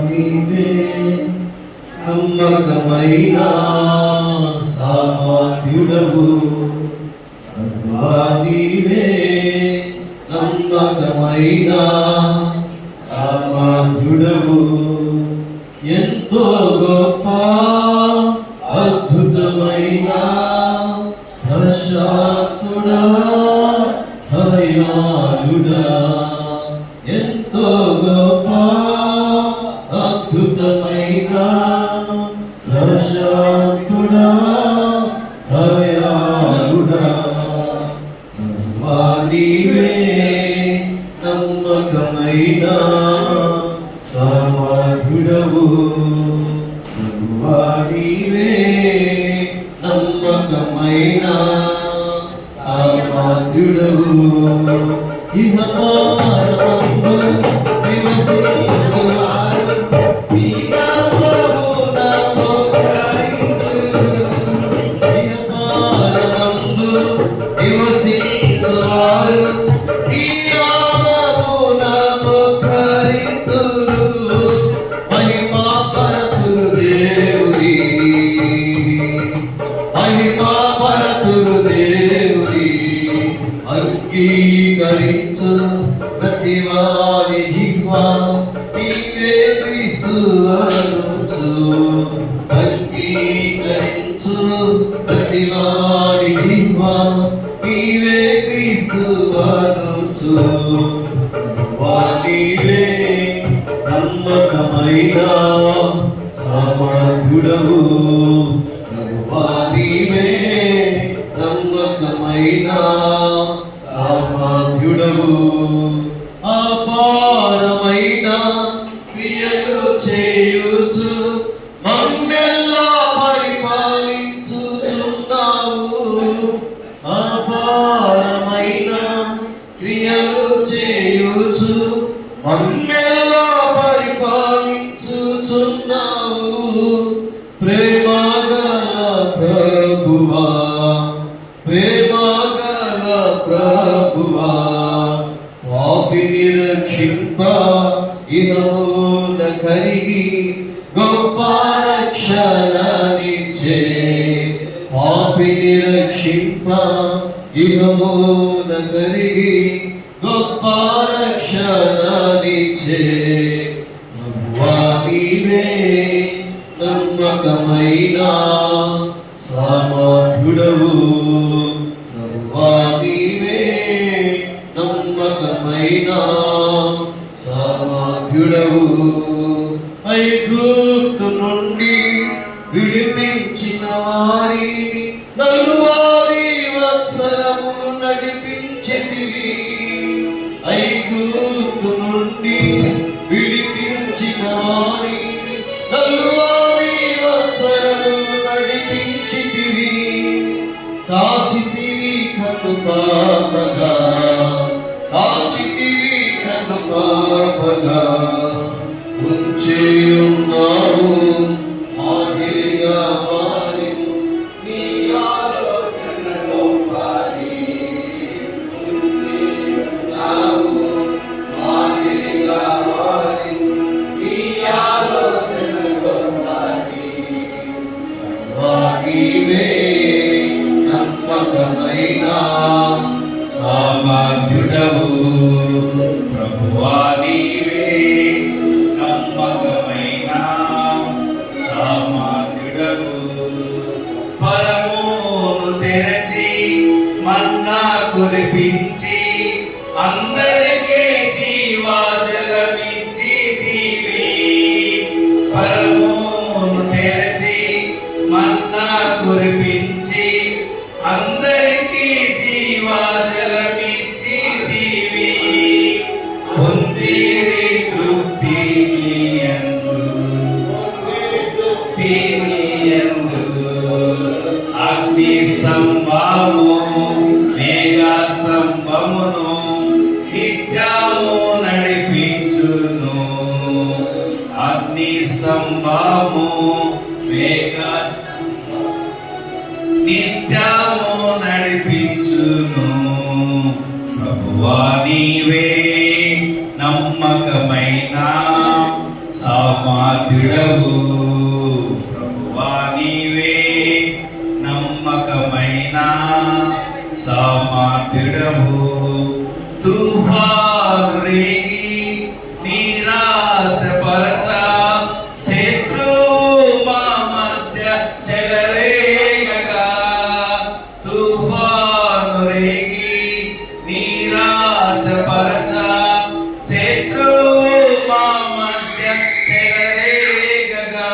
నీవే నమ్మకమైన సామాధ్యుడవు నీవే నమ్మకమైన సామాధ్యుడవు ఎంతో గొప్ప అద్భుతమైన ప్రశాంతుడా దయాళుడా ఎంతో గొప్ప అద్భుతమైన ప్రశాంతుడా దయాళుడా నీవే నమ్మకమైన సామాధ్యుడవు నీవే నమ్మకమైన సామాధ్యుడవు ఇహపరమందు నివసించువారు నీ నామమున మోకరింతురు ఇహపరమందు నివసించువారు నీ నామమున మోకరింతురు మహిమా పరతురు దేవుడి మహిమా పరతురు దేవుడి అంగీకరించు ప్రతివారి జిహ్వా నీవే క్రీస్తువనుచు అంగీకరించు ప్రతివారి జిహ్వా నీవే క్రీస్తువనుచు నీవే నమ్మకమైన సామాధ్యుడవు నీవే నమ్మకమైన సామాధ్యుడవు అపారమైన క్రియలు చేయుచు మమ్మెల్లా పరిపాలించుచున్నావు అపారమైన క్రియలు చేయుచు మమ్మెల్లా పరిపాలించుచున్నావు ప్రేమగల ప్రభువా ప్రేమగల ప్రభువా పాపిని రక్షింప ఇహమున కరిగి గొప్ప రక్షణనిచ్చే పాపిని రక్షింప ఇహమున కరిగి గొప్ప రక్షణనిచ్చే నీవే నమ్మకమైన సామాధ్యుడవు నీవే నమ్మకమైన సామాధ్యుడవు ఐగుప్తు నుండి విడిపించిన వారిని 40 సంవత్సరములు నడిపించితివి ఐగుప్తు నుండి విడిపించిన వారిని 40 సంవత్సరములు నడిపించితివి కాచితివి కనుపాపగా కాచితివి కనుపాపగా ఉంచి ఉన్నావు ఆగిరిగా మారి నీ ఆలోచనలో పారి ఉన్నావు ఆగిరిగా మారి నీ ఆలోచనలో పారి నీవే సామర్థ్యుడవు ప్రభువా నీవే నమ్మకమైన సామర్థ్యుడవు పరమును తెరచి మన్నా కురిపించి అందరికీ జీవజలమిచ్చితివి పరమును తెరచి మన్నా కురిపించి అందరికీ జీవజలమిచ్చితివి పొందిరి తృప్తి అగ్ని స్తంభము మేఘ స్తంభమును నిత్యము నడిపించును అగ్ని స్తంభము మేఘ నిత్యము నడిపించును ప్రభువా నీవే నమ్మకమైన సామర్థ్యుడవు ప్రభువా నీవే నమ్మకమైన సామర్థ్యుడవు తుఫాను రేగి నిరాశపరచ శత్రువు మా మధ్య చెలరేగగా తుఫాను రేగి నిరాశపరచ శత్రువు మా మధ్య చెలరేగగా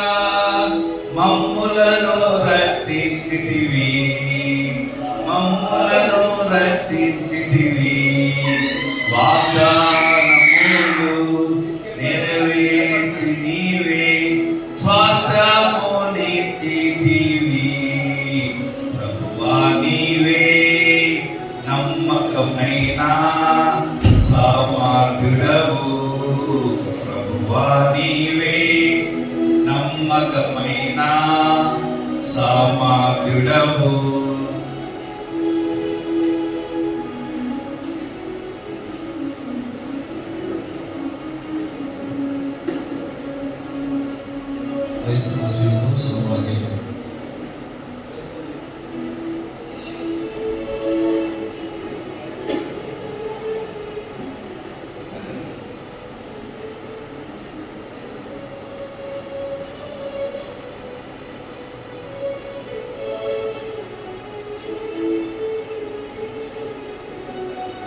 మమ్ములను రక్షించితివి మమ్ములను రక్షించితివి వాగ్దానములు నెరవేర్చి నీవే స్వాస్థ్యము నిచ్చితివి ప్రభువా నీవే నమ్మకమైన సామర్థ్యుడవు ప్రభువా నీవే నమ్మకమైన సామర్థ్యుడవు క్రైస్తవ జీవితం సౌభాగ్య జీవితం.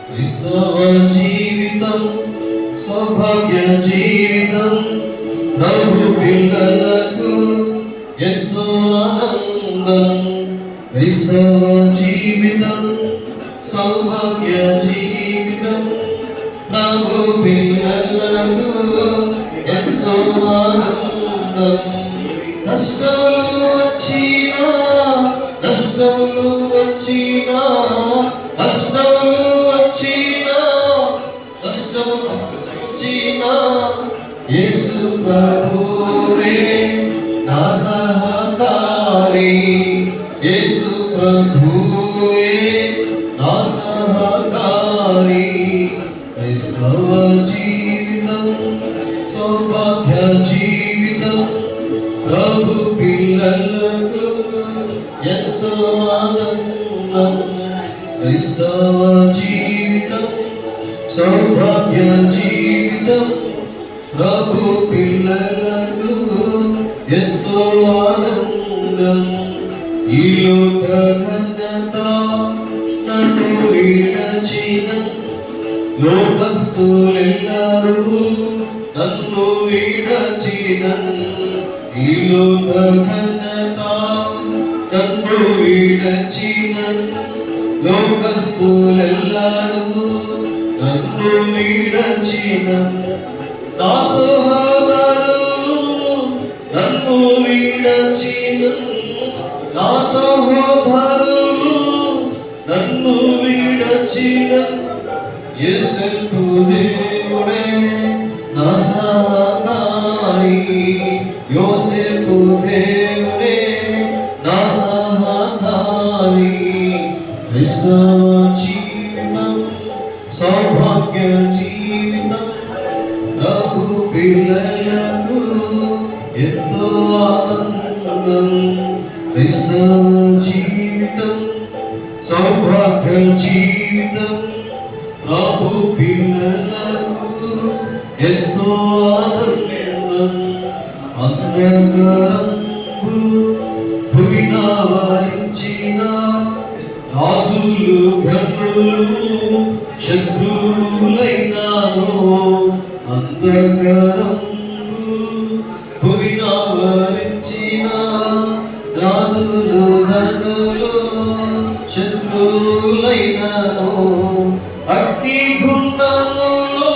క్రైస్తవ జీవితం సౌభాగ్య జీవితం ప్రభు పిల్లలకు ఎంతో ఆనందం క్రైస్తవ జీవితం సౌభాగ్య జీవితం ప్రభు పిల్లలకు ఎంతో ఆనందం కష్టములు వచ్చినా నష్టములు వచ్చినా కష్టములు వచ్చినా కష్టములు వచ్చినా యేసు ప్రభువే నా సహకారి యేసు ప్రభువే నా సహకారి క్రైస్తవ జీవితం సౌభాగ్య జీవితం ప్రభు పిల్లలకు ఎంతో ఆనందం క్రైస్తవ జీవితం సౌభాగ్య జీవితం ప్రభు పిల్లలకు ఎంతో ఆనందం ఈ లోక ఘనత నన్ను విడచిన లోకస్తులెల్లరూ నన్ను విడచిన ఈ లోక ఘనత నన్ను విడచిన లోకస్తులెల్లరూ నన్ను విడచిన నా సహోదరులు నన్ను విడచిన నా సహోదరులు నన్ను విడచిన యేసు దేవుడే నా సహాయి యోసేపు దేవుడే నా సహాయి క్రైస్తవ జీవితం సౌభాగ్య జీవితం ప్రభు పిల్లలకు ఎంతో ఆనందం క్రైస్తవ జీవితం సౌభాగ్య సౌభాగ్య జీవితం ప్రభు పిల్లలకు ఎంతో ఆనందం. అంధకారంబు భువిన వరించిన రాజులు గనులు శత్రువులైనాను. అంధకారంబు భువిన వరించిన రాజులు గనులు శత్రువులైనాను. అగ్నిగుండములో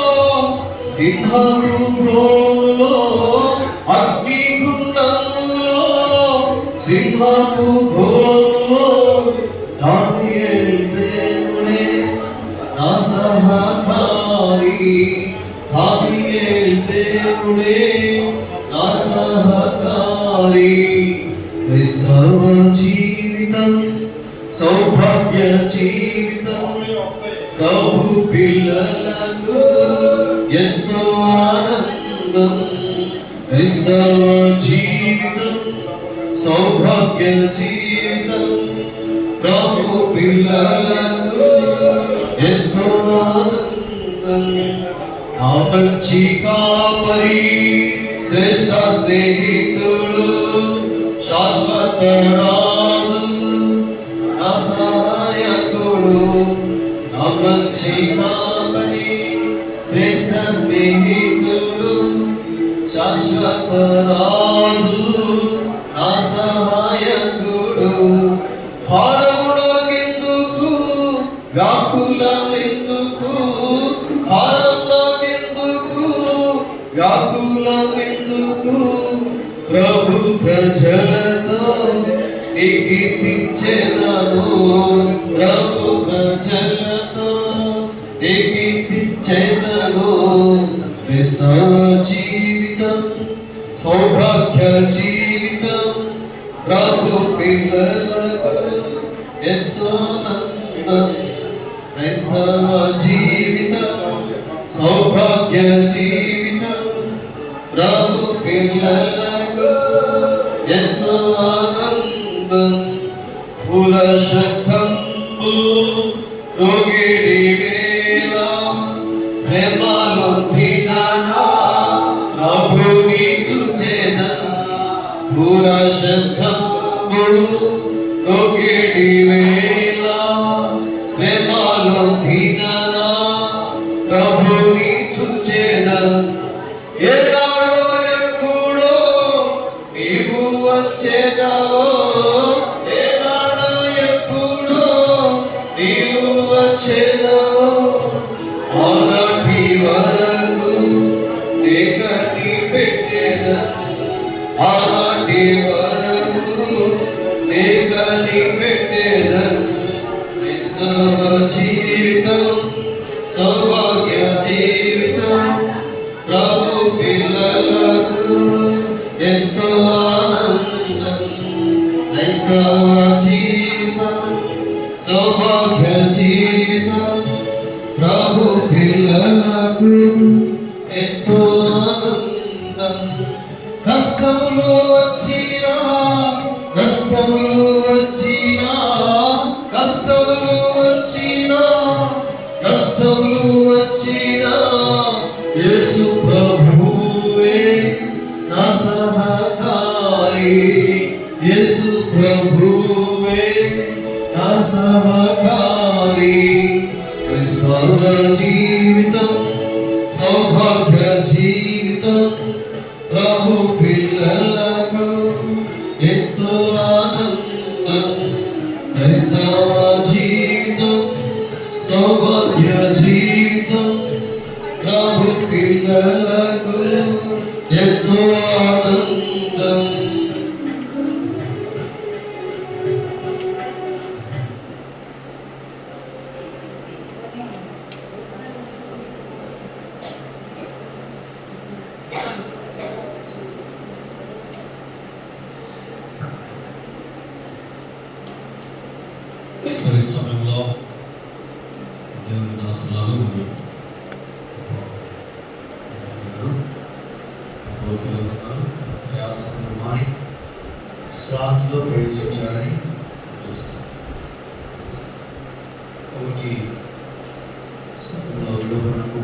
సింహము గోలో, అగ్నిగుండములో సింహము గోలో దానియేలు దేవుడే నా సహకారి. దానియేలు దేవుడే నా సహకారి. క్రైస్తవ జీవితం సౌభాగ్య జీవితం ప్రభు పిల్లలకు ఎంతో ఆనందం. క్రైస్తవ జీవితం సౌభాగ్య జీవితం ప్రభు పిల్లలకు ఎంతో ఆనందం. నా మంచి కాపరి శ్రేష్ఠ స్నేహితుడు శాశ్వత రాజు నా సహాయకుడు. నా మంచి కాపరి శ్రేష్ఠ స్నేహితుడు శాశ్వత రాజు నా సహాయకుడు. భారమునకెందుకు వ్యాకులమెందుకు, భారమునకెందుకు వ్యాకులమెందుకు, ప్రభు ప్రజలతో కీర్తించెదను. ప్రభు ప్రజలతో కీర్తించెదను. క్రైస్తవ జీవితం సౌభాగ్య జీవితం ప్రభు పిల్లలకు ఎంతో ఆనందం. క్రైస్తవ జీవితం సౌభాగ్య జీవితం ప్రభు పిల్లలకు ఎంతో ఆనందం. ఫుల శబ్దంబు రోగిడి వేళ శ్రమలొందిన ప్రభుని చూచెదను. ఫుల శబ్దంబు రోగిడి వేళ శ్రమలొందిన ప్రభుని చూచెదను. ఏనాడో ఎప్పుడో నీవు వచ్చేదావో, ఏనాడో ఎప్పుడో నీవు వచ్చేదావో, ఆనాటి వరకు నీ కట్టి పెట్టేదను. ఆనాటి వరకు నీ కట్టి పెట్టేదను. క్రైస్తవ జీవితం సౌభాగ్య జీవితం ప్రభు పిల్లలకు ఎంతో ఆనందం. క్రైస్తవ జీవితం సౌభాగ్య జీవితం ప్రభు పిల్లలకు ఎంతో ఆనందం. కష్టములు వచ్చినా, కష్టములు వచ్చినా, కష్టములు వచ్చినా, కష్టములు వచ్చినా యేసు ప్రభువే నా సహకారి. యేసు ప్రభువే నా సహకారి. క్రైస్తవ జీవితం సౌభాగ్య జీవితం ప్రభు పిల్లలకు ఎంతో ఆనందం. క్రైస్తవ జీవితం సౌభాగ్య జీవితం ప్రభు పిల్లలకు ఎంతో ఆనందం. ఈ సమయంలో దేవుని దాసులాలు ప్రయాసం మాని శ్రాంతిలో ప్రవేశించాలని చూస్తాం.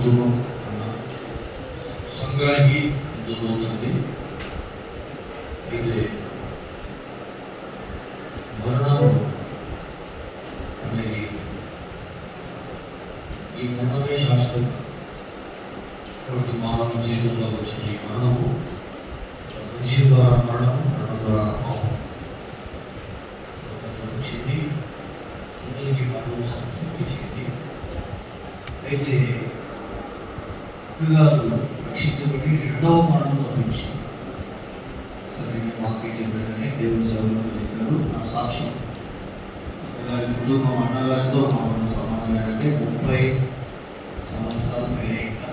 కుటుంబం మన సంఘానికి ఎంతో లోతుంది. అయితే మరణం అనేది ఈ మరణమే శాశ్వతం కాబట్టి మానవ జీవితంలో వచ్చిన ఈ మరణము మనిషి ద్వారా మరణం ద్వారా పాపం వచ్చింది. అందరికీ మరణం సంతృప్తి చెంది. అయితే గారు రక్షించబడి రెండవ మరణం తప్పించారు. సరే నేను వాక్యం చెప్పగానే దేవుని సేవలో చెప్పారు. నా సాక్ష్యం అన్నగారి కుటుంబం అన్నగారితో మాకున్న సంబంధం ఏంటంటే 30 సంవత్సరాల పైన ఇంకా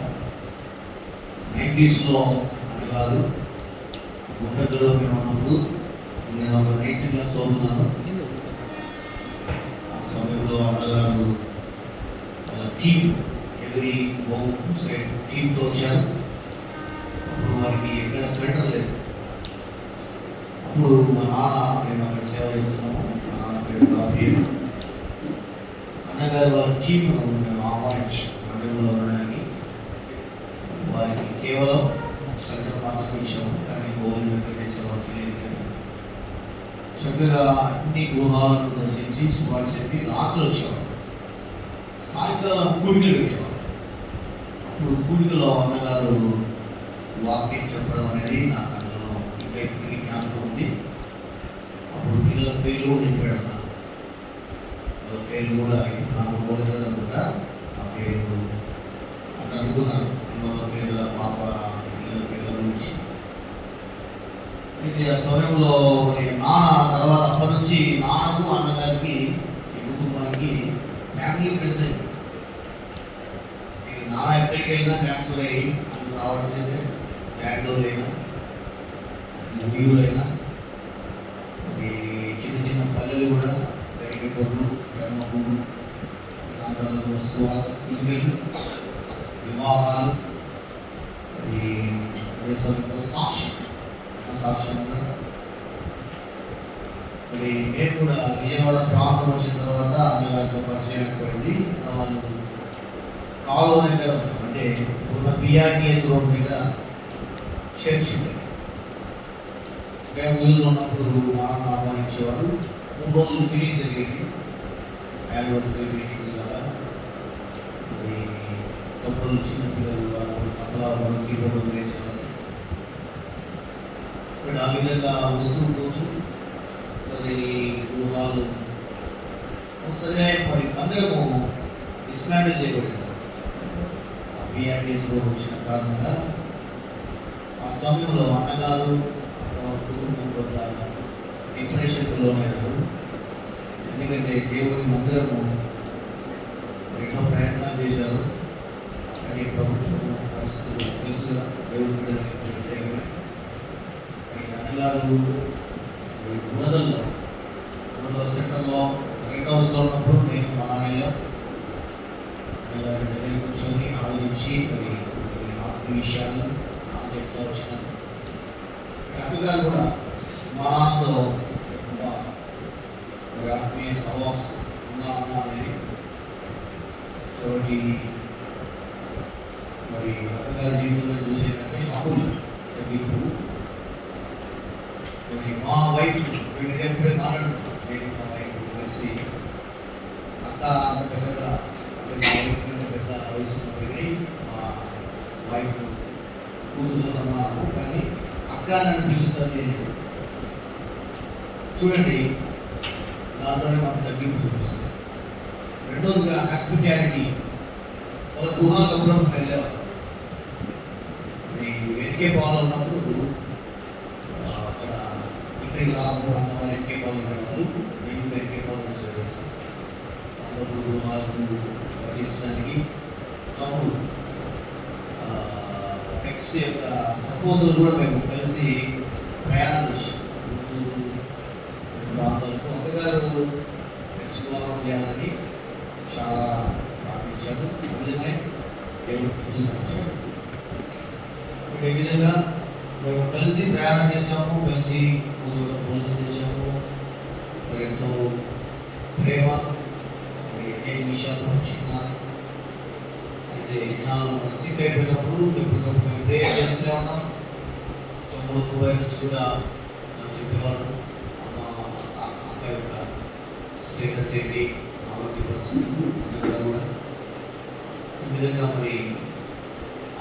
90s అన్నగారు గుంటూరులో మేము ఉన్నప్పుడు నేను ఒక 9th క్లాస్ చదువుతున్నాను. ఆ సమయంలో అన్నగారు టీమ్ ఎవరి హోమ్ సైడ్ టీంతో వచ్చారు. అప్పుడు వారికి ఎక్కడ సెంటర్ లేదు. అప్పుడు మా నాన్న మేము అక్కడ సేవ చేస్తున్నాము. మా నాన్న పేరు గాబ్రియల్. అన్నగారు వాళ్ళ టీంను మేము ఆహ్వానించాం మందిరంలో ఉండడానికి. వారికి కేవలం సెంటర్ మాత్రమే ఇచ్చాము, కానీ భోజనం ఎక్కడ చేసేవారు తెలియదు. కానీ చక్కగా అన్ని గృహాలను దర్శించి సువార్త చెప్పి రాత్రి వచ్చేవారు. సాయంకాలం కూడికలు పెట్టేవారు. అప్పుడు కూడికలో అన్నగారు వాక్యం చెప్పడం అనేది నా కళ్ళలో ఇంకా ఇప్పటికీ జ్ఞాపకం ఉంది. అప్పుడు పిల్లల పేర్లు కూడా చెప్పాడు అన్న. వాళ్ళ పేర్లు కూడా నాకు రోజు అనుకుంటా ఆ పేర్లు అక్కడ అనుకున్నాను. అన్నోళ్ళ పేర్ల పాప పిల్లల పేర్ల గురించి. అయితే ఆ సమయంలో మరి నాన్న తర్వాత అప్పటి నుంచి నాన్నకు అన్నగారికి ఈ కుటుంబానికి ఫ్యామిలీ ఫ్రెండ్స్ అయిపోయి నాన్న ఎక్కడికి వెళ్ళినా ట్రాన్స్ఫర్ అయ్యి అక్కడ రావాల్సిందే. బ్యాంగ్లూర్ అయినా న్యూయూర్ అయినా మరి చిన్న చిన్న పల్లెలు కూడా పెరిగిపోరు పెరమూరు ప్రాంతాలలో స్వార్థ కులికలు వివాహాలు మరి అదే సమయంలో సాక్ష్యం మరి నేను కూడా విజయవాడ ప్రాంతం వచ్చిన తర్వాత అన్నగారితో పరిచయం ఏర్పడింది. వాళ్ళు కాలువ దగ్గర ఉంటారు. అంటే ఉన్న బిఆర్టీఎస్ రోడ్ దగ్గర చర్చ్ ఉంది. మేము ఊళ్ళో ఉన్నప్పుడు మా అన్న ఆహ్వానించేవారు. 3 రోజులు మీటింగ్ జరిగేది. యానివర్సరీ మీటింగ్స్ లాగా. మరి తప్పుడు చిన్నపిల్లలు తబలా కీబోర్డ్ వేసేవారు. ఇక్కడ ఆ విధంగా వస్తూ పోతూ మరి గృహాలు సరే మరి అందరము డిస్మాండిల్ చేయబడింది. బిఆర్టీఎస్ రోడ్ వచ్చిన కారణంగా ఆ సమయంలో అన్నగారు కుటుంబం కొంత డిప్రెషన్కి లోనైనారు. ఎందుకంటే దేవుని మందిరము ఎన్నో ప్రయత్నాలు చేశారు, కానీ ప్రభుత్వం పరిస్థితులు తెలుసుగా దేవుని బిడ్డలకి వ్యతిరేకమే. అయితే అన్నగారు గుణదల్లో సెంటర్లో రెడ్ హౌస్లో ఉన్నప్పుడు నేను మా నాన్నలో అన్నగారి దగ్గర కూర్చొని ఆలోచించి మరి ఆత్మీయ విషయాలు నాకు చెప్తా వచ్చినాను. అక్కగారు కూడా మా నాన్నతో ఎక్కువ మరి ఆత్మీయ సహవాసం ఉన్నా అనేది. కాబట్టి మరి అక్కగారి జీవితంలో చూసేదంటే అప్పులు తగ్గింపు. మరి మా వైఫ్ మేము ఎప్పుడే మాట్లాడుతున్నాం. నేను మా వైఫ్ కలిసి అక్క అంత పెద్దగా అంటే మా వైఫ్ కంటే పెద్ద వయసు ఉన్నప్పటికీ మా వైఫ్ కూతురుతో సమానం, కానీ అక్క నన్ను పిలుస్తుంది. చూడండి, దాంట్లోనే మనం తగ్గింపు చూపిస్తుంది. రెండోదిగా హాస్పిటాలిటీ. వాళ్ళ గృహాలకు అప్పుడప్పుడు వెళ్ళేవారు. మరి వెనకే పాలు ఉన్నప్పుడు అక్కడ ఇక్కడికి రాకుండా అన్న వాళ్ళు వెనకే పాలు ఉండేవాళ్ళు. మేము వెనకే పాలు సర్వీస్ అప్పుడప్పుడు గృహాలకు దర్శించడానికి. తమ్ముడు నెక్స్ట్ యొక్క ప్రపోజల్ కూడా మేము కలిసి ప్రయాణం చేసాం గుంటూరు ప్రాంతాలకు. అక్కగారు నెక్స్ట్గా చేయాలని చాలా ప్రార్థించారు. ఆ విధంగానే దేవుడు వచ్చాడు. ఈ విధంగా మేము కలిసి ప్రయాణం చేసాము, కలిసి కూర్చొని భోజనం చేసాము. ఎంతో ప్రేమ అనేక విషయాలు పంచుకున్నారు. అయితే అంటే నా సిక్ అయిపోయినప్పుడు ఎప్పటికప్పుడు మేము ప్రేయర్ చేస్తూనే ఉన్నాం. 90 నుంచి కూడా నాకు చెప్పేవాడు, అక్క యొక్క స్టేటస్ ఏంటి, ఆరోగ్య పరిస్థితి అన్నగారు కూడా ఈ విధంగా మరి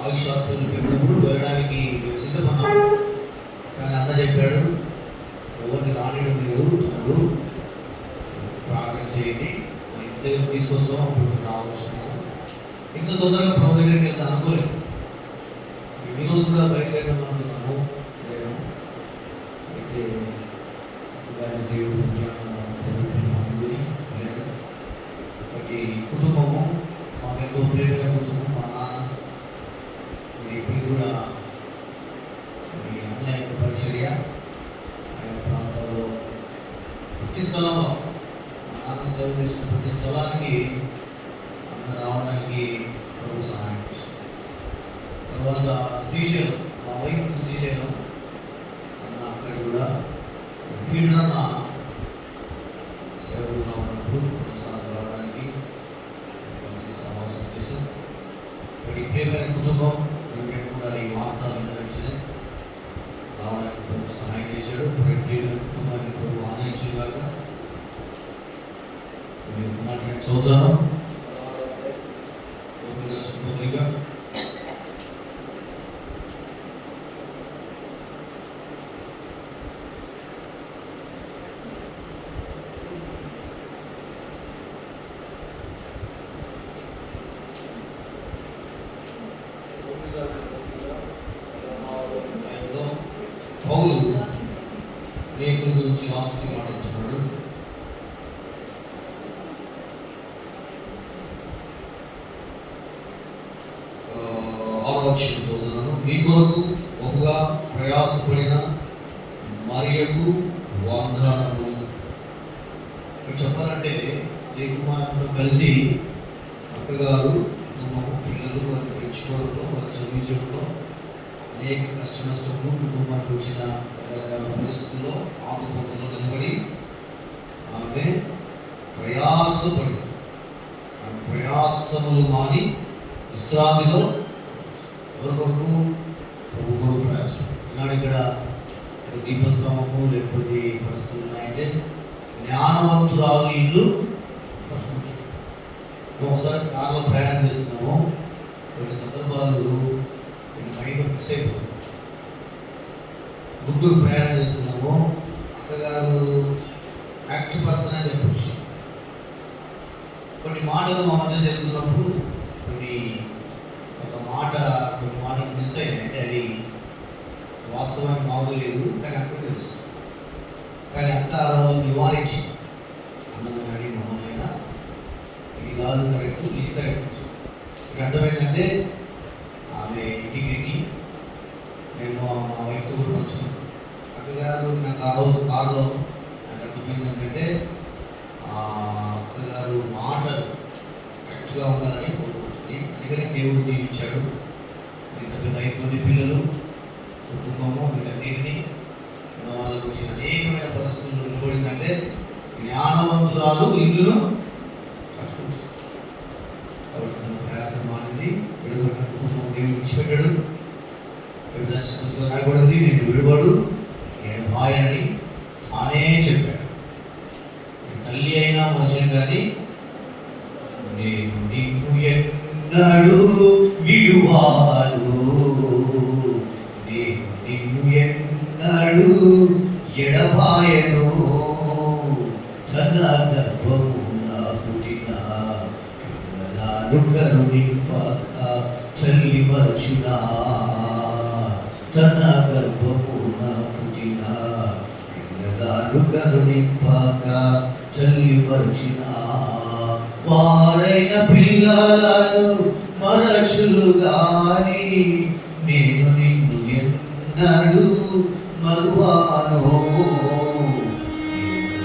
ఆయుష్ హాస్పిటల్ పెట్టినప్పుడు వెళ్ళడానికి మేము సిద్ధపడ్డాం. కానీ అన్న చెప్పాడు, ఎవరిని రానియడం లేదు తమ్ముడు, ప్రార్థన చేయండి, మన ఇంటి దగ్గర తీసుకొస్తాం, అప్పుడు నేను రావచ్చు. ఇంత తొందరగా ప్రభు దగ్గరికి వెళ్తే అనుకోలేదు. ఈరోజు కూడా బయలుదేరడం అనుకున్నాము. అయితే దేవుడు ధ్యానం అందుకుని వెళ్ళాను. ప్రతి కుటుంబము మాకెంతో ప్రేమైన కుటుంబం, మా నాన్న మరి ఇప్పుడు కూడా మరి అన్న యొక్క పరిచర్య ఆయా ప్రాంతాల్లో ప్రతి స్థలంలో మా నాన్న సేవ చేసిన ప్రతి స్థలానికి అన్న రావడానికి ప్రభు సహాయం చేశారు. తర్వాత శ్రీశైలం, మా వైఫ్ శ్రీశైలం అన్న అక్కడ కూడా పీడన సేవలుగా ఉన్నప్పుడు కొన్నిసార్లు రావడానికి కలిసి సమావేశం చేశాం. మరి ప్రియమైన కుటుంబం మేము కూడా ఈ వార్త వినవచ్చునే రావడానికి ప్రభు సహాయం చేశాడు. ప్రియమైన కుటుంబాన్ని ప్రభు ఆనందించుగాక. మాట్లాడి చదువుతాను సుపత్రిక పౌలు అనేకుల గురించి ఆస్తి మాట్లాడుతున్నాడు. ఆలోచన చదువుతున్నాను. మీ కొరకు బహుగా ప్రయాసపడిన మరియకు వాగ్దానము. ఇక్కడ చెప్పాలంటే జయకుమార్తో కలిసి అక్కగారు కుటుంబము, పిల్లలు వారిని పెంచుకోవడంలో, వారిని చదివించడంలో అనేక కష్ట నష్టములు కుటుంబానికి వచ్చిన రకరకాల పరిస్థితుల్లో ఆటుపోటులో నిలబడి ఆమె ప్రయాసపడి ఆమె ప్రయాసములు మాని విశ్రాంతిలో ఎవరి కొరకు ప్రభు కొరకు ప్రయాసం. ఈనాడు ఇక్కడ దీపస్తంభము లేకపోతే పరిస్థితులు ఉన్నాయంటే జ్ఞానవంతురాలు ఇల్లు కట్టుకుంటుంది. ఒకసారి కారులో ప్రయాణం చేస్తున్నాము, కొన్ని సందర్భాలు మైండ్ ఫిక్స్ అయిపోతుంది. గుంటూరు ప్రయాణం చేస్తున్నాము, అక్కగారు యాక్టివ్ పర్సన్ అని చెప్పచ్చు. కొన్ని మాటలు మా మధ్య జరుగుతున్నప్పుడు కొన్ని మాటలు మిస్ అయినాయి. అంటే అది వాస్తవానికి బాగోలేదు, కానీ అక్క తెలుసు. కానీ అక్క ఆ రోజు నివారించి అన్నను కానీ మమ్మల్ని అయినా ఇది కాదు కరెక్ట్, ఇది కరెక్ట్. ఇక్కడ అర్థమైందంటే ఆమె ఇంటిగ్రిటీ నేను మా వైఫ్తో కూడా పంచుకున్నాను. అక్కగారు నాకు ఆ రోజు కారులో నాకు అర్థమైంది ఏంటంటే అక్కగారు మాటలు కరెక్ట్గా ఉండాలని కోరుకుంటుంది. అందుకని దేవుడు దీవించాడు. 5 మంది పిల్లలు, కుటుంబము, వీటన్నిటినీ వాళ్ళకు వచ్చిన అనేకమైన పరిస్థితులు నిలబడిందంటే జ్ఞానవంతురాలు ఇల్లును కట్టుకుంటుంది. కాబట్టి తన ప్రయాసం మానింది. విడుబడిన కుటుంబం దేవుడు విడిచిపెట్టాడు. రాయబడింది, నిన్ను విడువడు నేను భార్యని తానే చెప్పాడు. తల్లి అయినా మనుషులు కానీ నేను నిన్ను ఎన్నడూ విడువాను, నేను నిన్ను ఎన్నడూ ఎడబాయను. తన గర్భమున పుట్టిన పిల్లలను కరుణింపక తల్లి మరచునా, తన గర్భమున పుట్టిన పిల్లలను కరుణింపక తల్లి మరచునా. వారైన పిల్లలను మరచులు గాని నేను నిన్ను ఎన్నడూ మరువాను,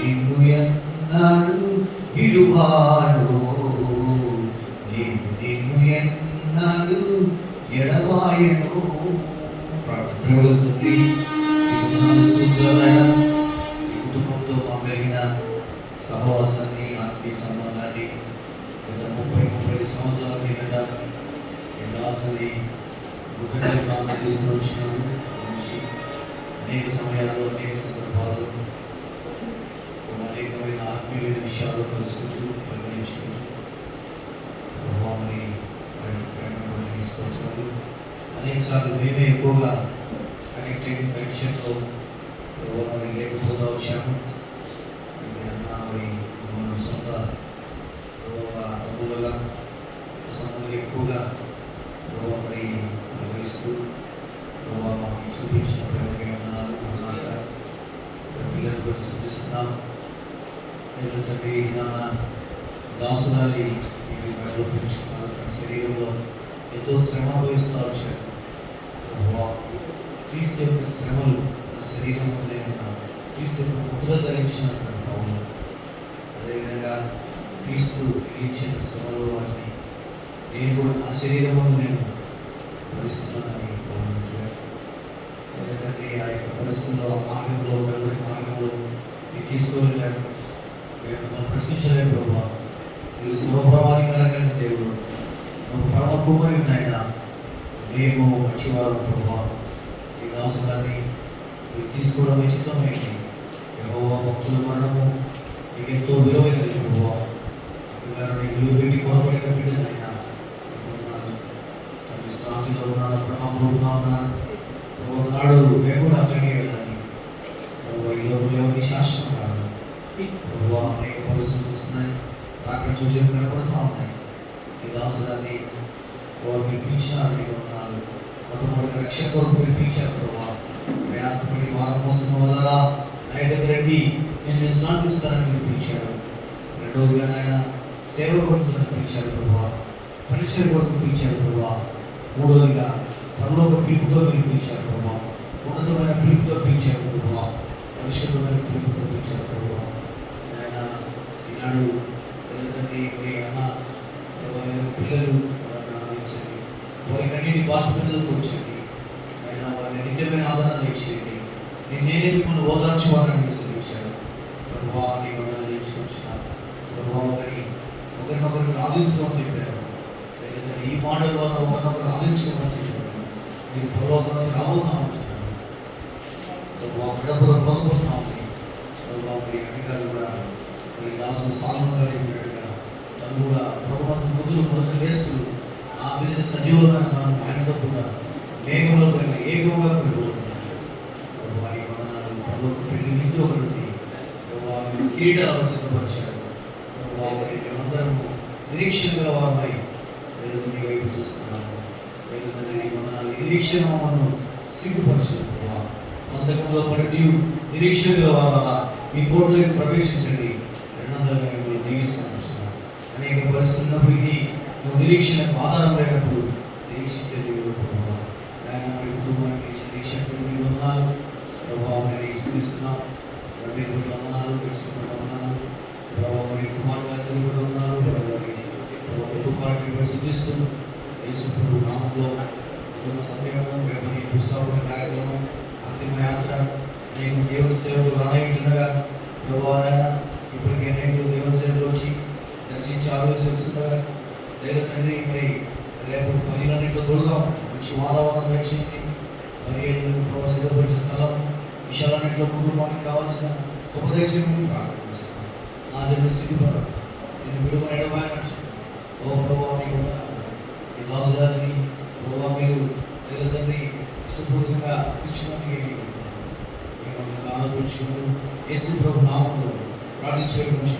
నేను నిన్ను ఎన్నడూ విడువాను, నేను నిన్ను ఎన్నడూ ఎడబాయను. ప్రభుత్వం ఈ కుటుంబంతో మా కలిగిన సహవాసాన్ని, ఆత్మీయ సంబంధాన్ని గత 30-35 సంవత్సరాల కిందట దాసుని గుడ్డని ప్రాంతం తీసుకుని వచ్చినాము నుంచి అనేక సమయాల్లో అనేక సందర్భాల్లో అనేకమైన ఆత్మీయమైన విషయాలు కలుసుకుంటూ పరిగణించుకుంటూ మరి ప్రేమ స్తోత్రాలు అనేక సార్లు మేమే ఎక్కువగా కనెక్షన్లో మరి లేకపోతా వచ్చాము. అయితే అన్న మరి మన సొంత తమ్ములుగా సంబంధంగా ఎక్కువగా మరి నిర్వహిస్తూ మాకు చూపించిన ప్రేమగా అన్నారు అన్నాక పిల్లలు కూడా చూపిస్తున్నాం. తండ్రి నాన్న దాసురాలి మీకు బయటలో పెంచుకున్నారు. తన శరీరంలో ఎంతో శ్రమ అనుభవిస్తూ వచ్చారు. క్రీస్తు యొక్క శ్రమలు నా శరీరం వల్లే ఉన్నారు. క్రీస్తు యొక్క ముద్ర ధరించినటువంటి పౌరులు అదేవిధంగా క్రీస్తు ఇచ్చిన శ్రమలో వాటిని నేను కూడా నా శరీరం నేను భరిస్తున్నానని తండ్రి ఆ యొక్క పరిస్థితుల్లో ఆ మార్గంలో వెలువరి మార్గంలో మీరు తీసుకోలేరు. మేము ప్రశ్నించలేము ప్రభావ. మీరు శుభప్రమాదికరంగా దేవుడు నువ్వు పరమ కుమారి నాయన మేము మంచివారు ప్రభావ. ఈ దాసుదాన్ని మీరు తీసుకోవడం ఉచితమైంది. యెహోవా భక్తుల మరణము మీకు ఎంతో విలువైనది ప్రభావ. నీ విలువ పెట్టి కొనబడిన బిడ్డనైనా తన విశ్రాంతిలో ఉన్నాడు. అబ్రహాములో ఉన్నాడు. నాడు మేము కూడా అక్కడికి వెళ్ళాలి. ఈ లోపల ఎవరిని శాశ్వతం కాదు. అనేక పరిస్థితులు వస్తున్నాయి. రాక సూచనలు కనపడుతూ ఉన్నాయి. ఈ దాసుదాన్ని మీరు పిలిచినారు. మీకు ఉన్నాను మొట్టమొదటి రక్షణ కొరకు మీరు పిలిచారు ప్రభావ. ప్రయాసపడి వారం వస్తున్న వల్ల నా దగ్గర రండి నేను విశ్రాంతిస్తానని మీరు పిలిచారు. రెండవదిగా నాయన సేవ కొరకు పిలిచారు ప్రభావ. పరిచయ కొరకు పిలిచారు ప్రభావ. మూడవదిగా పరలోక పిలుపుతో మీరు పిలిచారు ప్రభావ. ఉన్నతమైన పిలుపుతో పిలిచారు ప్రభావ. పరిశుద్ధమైన పిలుపుతో పిలిచారు ప్రభావ. ఆయన ఈనాడు తండ్రి మీ అన్న పిల్లలు ఆలోచించండి. వారికి అన్నింటి బాధ్యతలతో ఉంచండి. ఆయన వారిని నిత్యమైన ఆదరణ తెచ్చేయండి. నేనే మిమ్మల్ని ఓదార్చువాలని మీరు శ్రమించారు ప్రభావ. నీ వందలు నేర్చుకొచ్చినారు ప్రభావ. కానీ ఒకరినొకరిని ఆదించమని చెప్పారు. లేదంటే ఈ మాటల ద్వారా ఒకరినొకరు ఆదించుకోమని చెప్పారు. మీరు పరలోకం నుంచి రాబోతా ఉంటున్నారు ప్రభావ. గడపలో పొందబోతా ఉంది ప్రభావ. మరి అధికారులు కూడా మరి దాసు సాల్వం గారు చెప్పినట్టుగా తను కూడా ప్రభుత్వం మొదలు లేస్తూ ఆ మీద సజీవులమైన మనం ఆయనతో కూడా మేఘంలో పైన ఏకంగా పడిపోతున్నాం. వారి వదనాలు పరలోక పెళ్లి విందు ఒకటి ఉంది ప్రభావ. మీరు కిరీటాలను సిద్ధపరిచారు ప్రభావ. మేమందరము నిరీక్షణగా వారమై నీ వైపు చూస్తున్నాము. నీ వదనాలు నిరీక్షణ మమ్మల్ని సిగ్గుపరచదు ప్రభావ. బంధకంలో పడి నిరీక్షణగా వారాలా మీ కోటలోకి ప్రవేశించండి. రెండోగా మిమ్మల్ని దీవిస్తాను. అనేక పరిస్థితున్నప్పటికీ నువ్వు నిరీక్షణకు ఆధారం లేనప్పుడు నిరీక్షించే దేవుడు ప్రభావ. ఆయన మరి కుటుంబానికి నిరీక్షకుడు మీ వందనాలు ప్రభావ. చూపిస్తున్నాం మీరు కూడా వందనాలు తెలుసుకుంటూ వందనాలు ప్రభావ. మరి కుమారులందరూ కూడా వందనాలు ప్రభావ. కుటుంబానికి సూచిస్తూ యేసు ప్రభు నామంలో ఉన్న సమయము రేపటి పుస్తకం కార్యక్రమం అంతిమ యాత్ర అనేక దేవుని సేవలు రానయించుండగా ప్రభావ. ఇప్పటికీ అనేకులు దేవుని సేవలు వచ్చి దర్శించి ఆలోచిస్తుండగా లేదా తండ్రి మరి రేపు పనులన్నింటిలో తోడుగా మంచి వాతావరణం దయచేయండి. మరి ప్రభావ సిద్ధపరిచిన స్థలం విషయాలన్నింటిలో కుటుంబానికి కావాల్సిన గొప్ప దయచేయమని ప్రార్థన చేస్తాను. నా దగ్గర సిగ్గుపడ నేను విడుదల ఎడబాయనచ్చు. ఓ ప్రభావ నీ వందనాలు. ఈ దాసుదాన్ని ప్రభావ మీరు లేదా తండ్రి ఇష్టపూర్వకంగా పిలుచుకోవడానికి మేము ఆలోచించుకుంటూ యేసు ప్రభు నామంలో ప్రార్థించే మంచి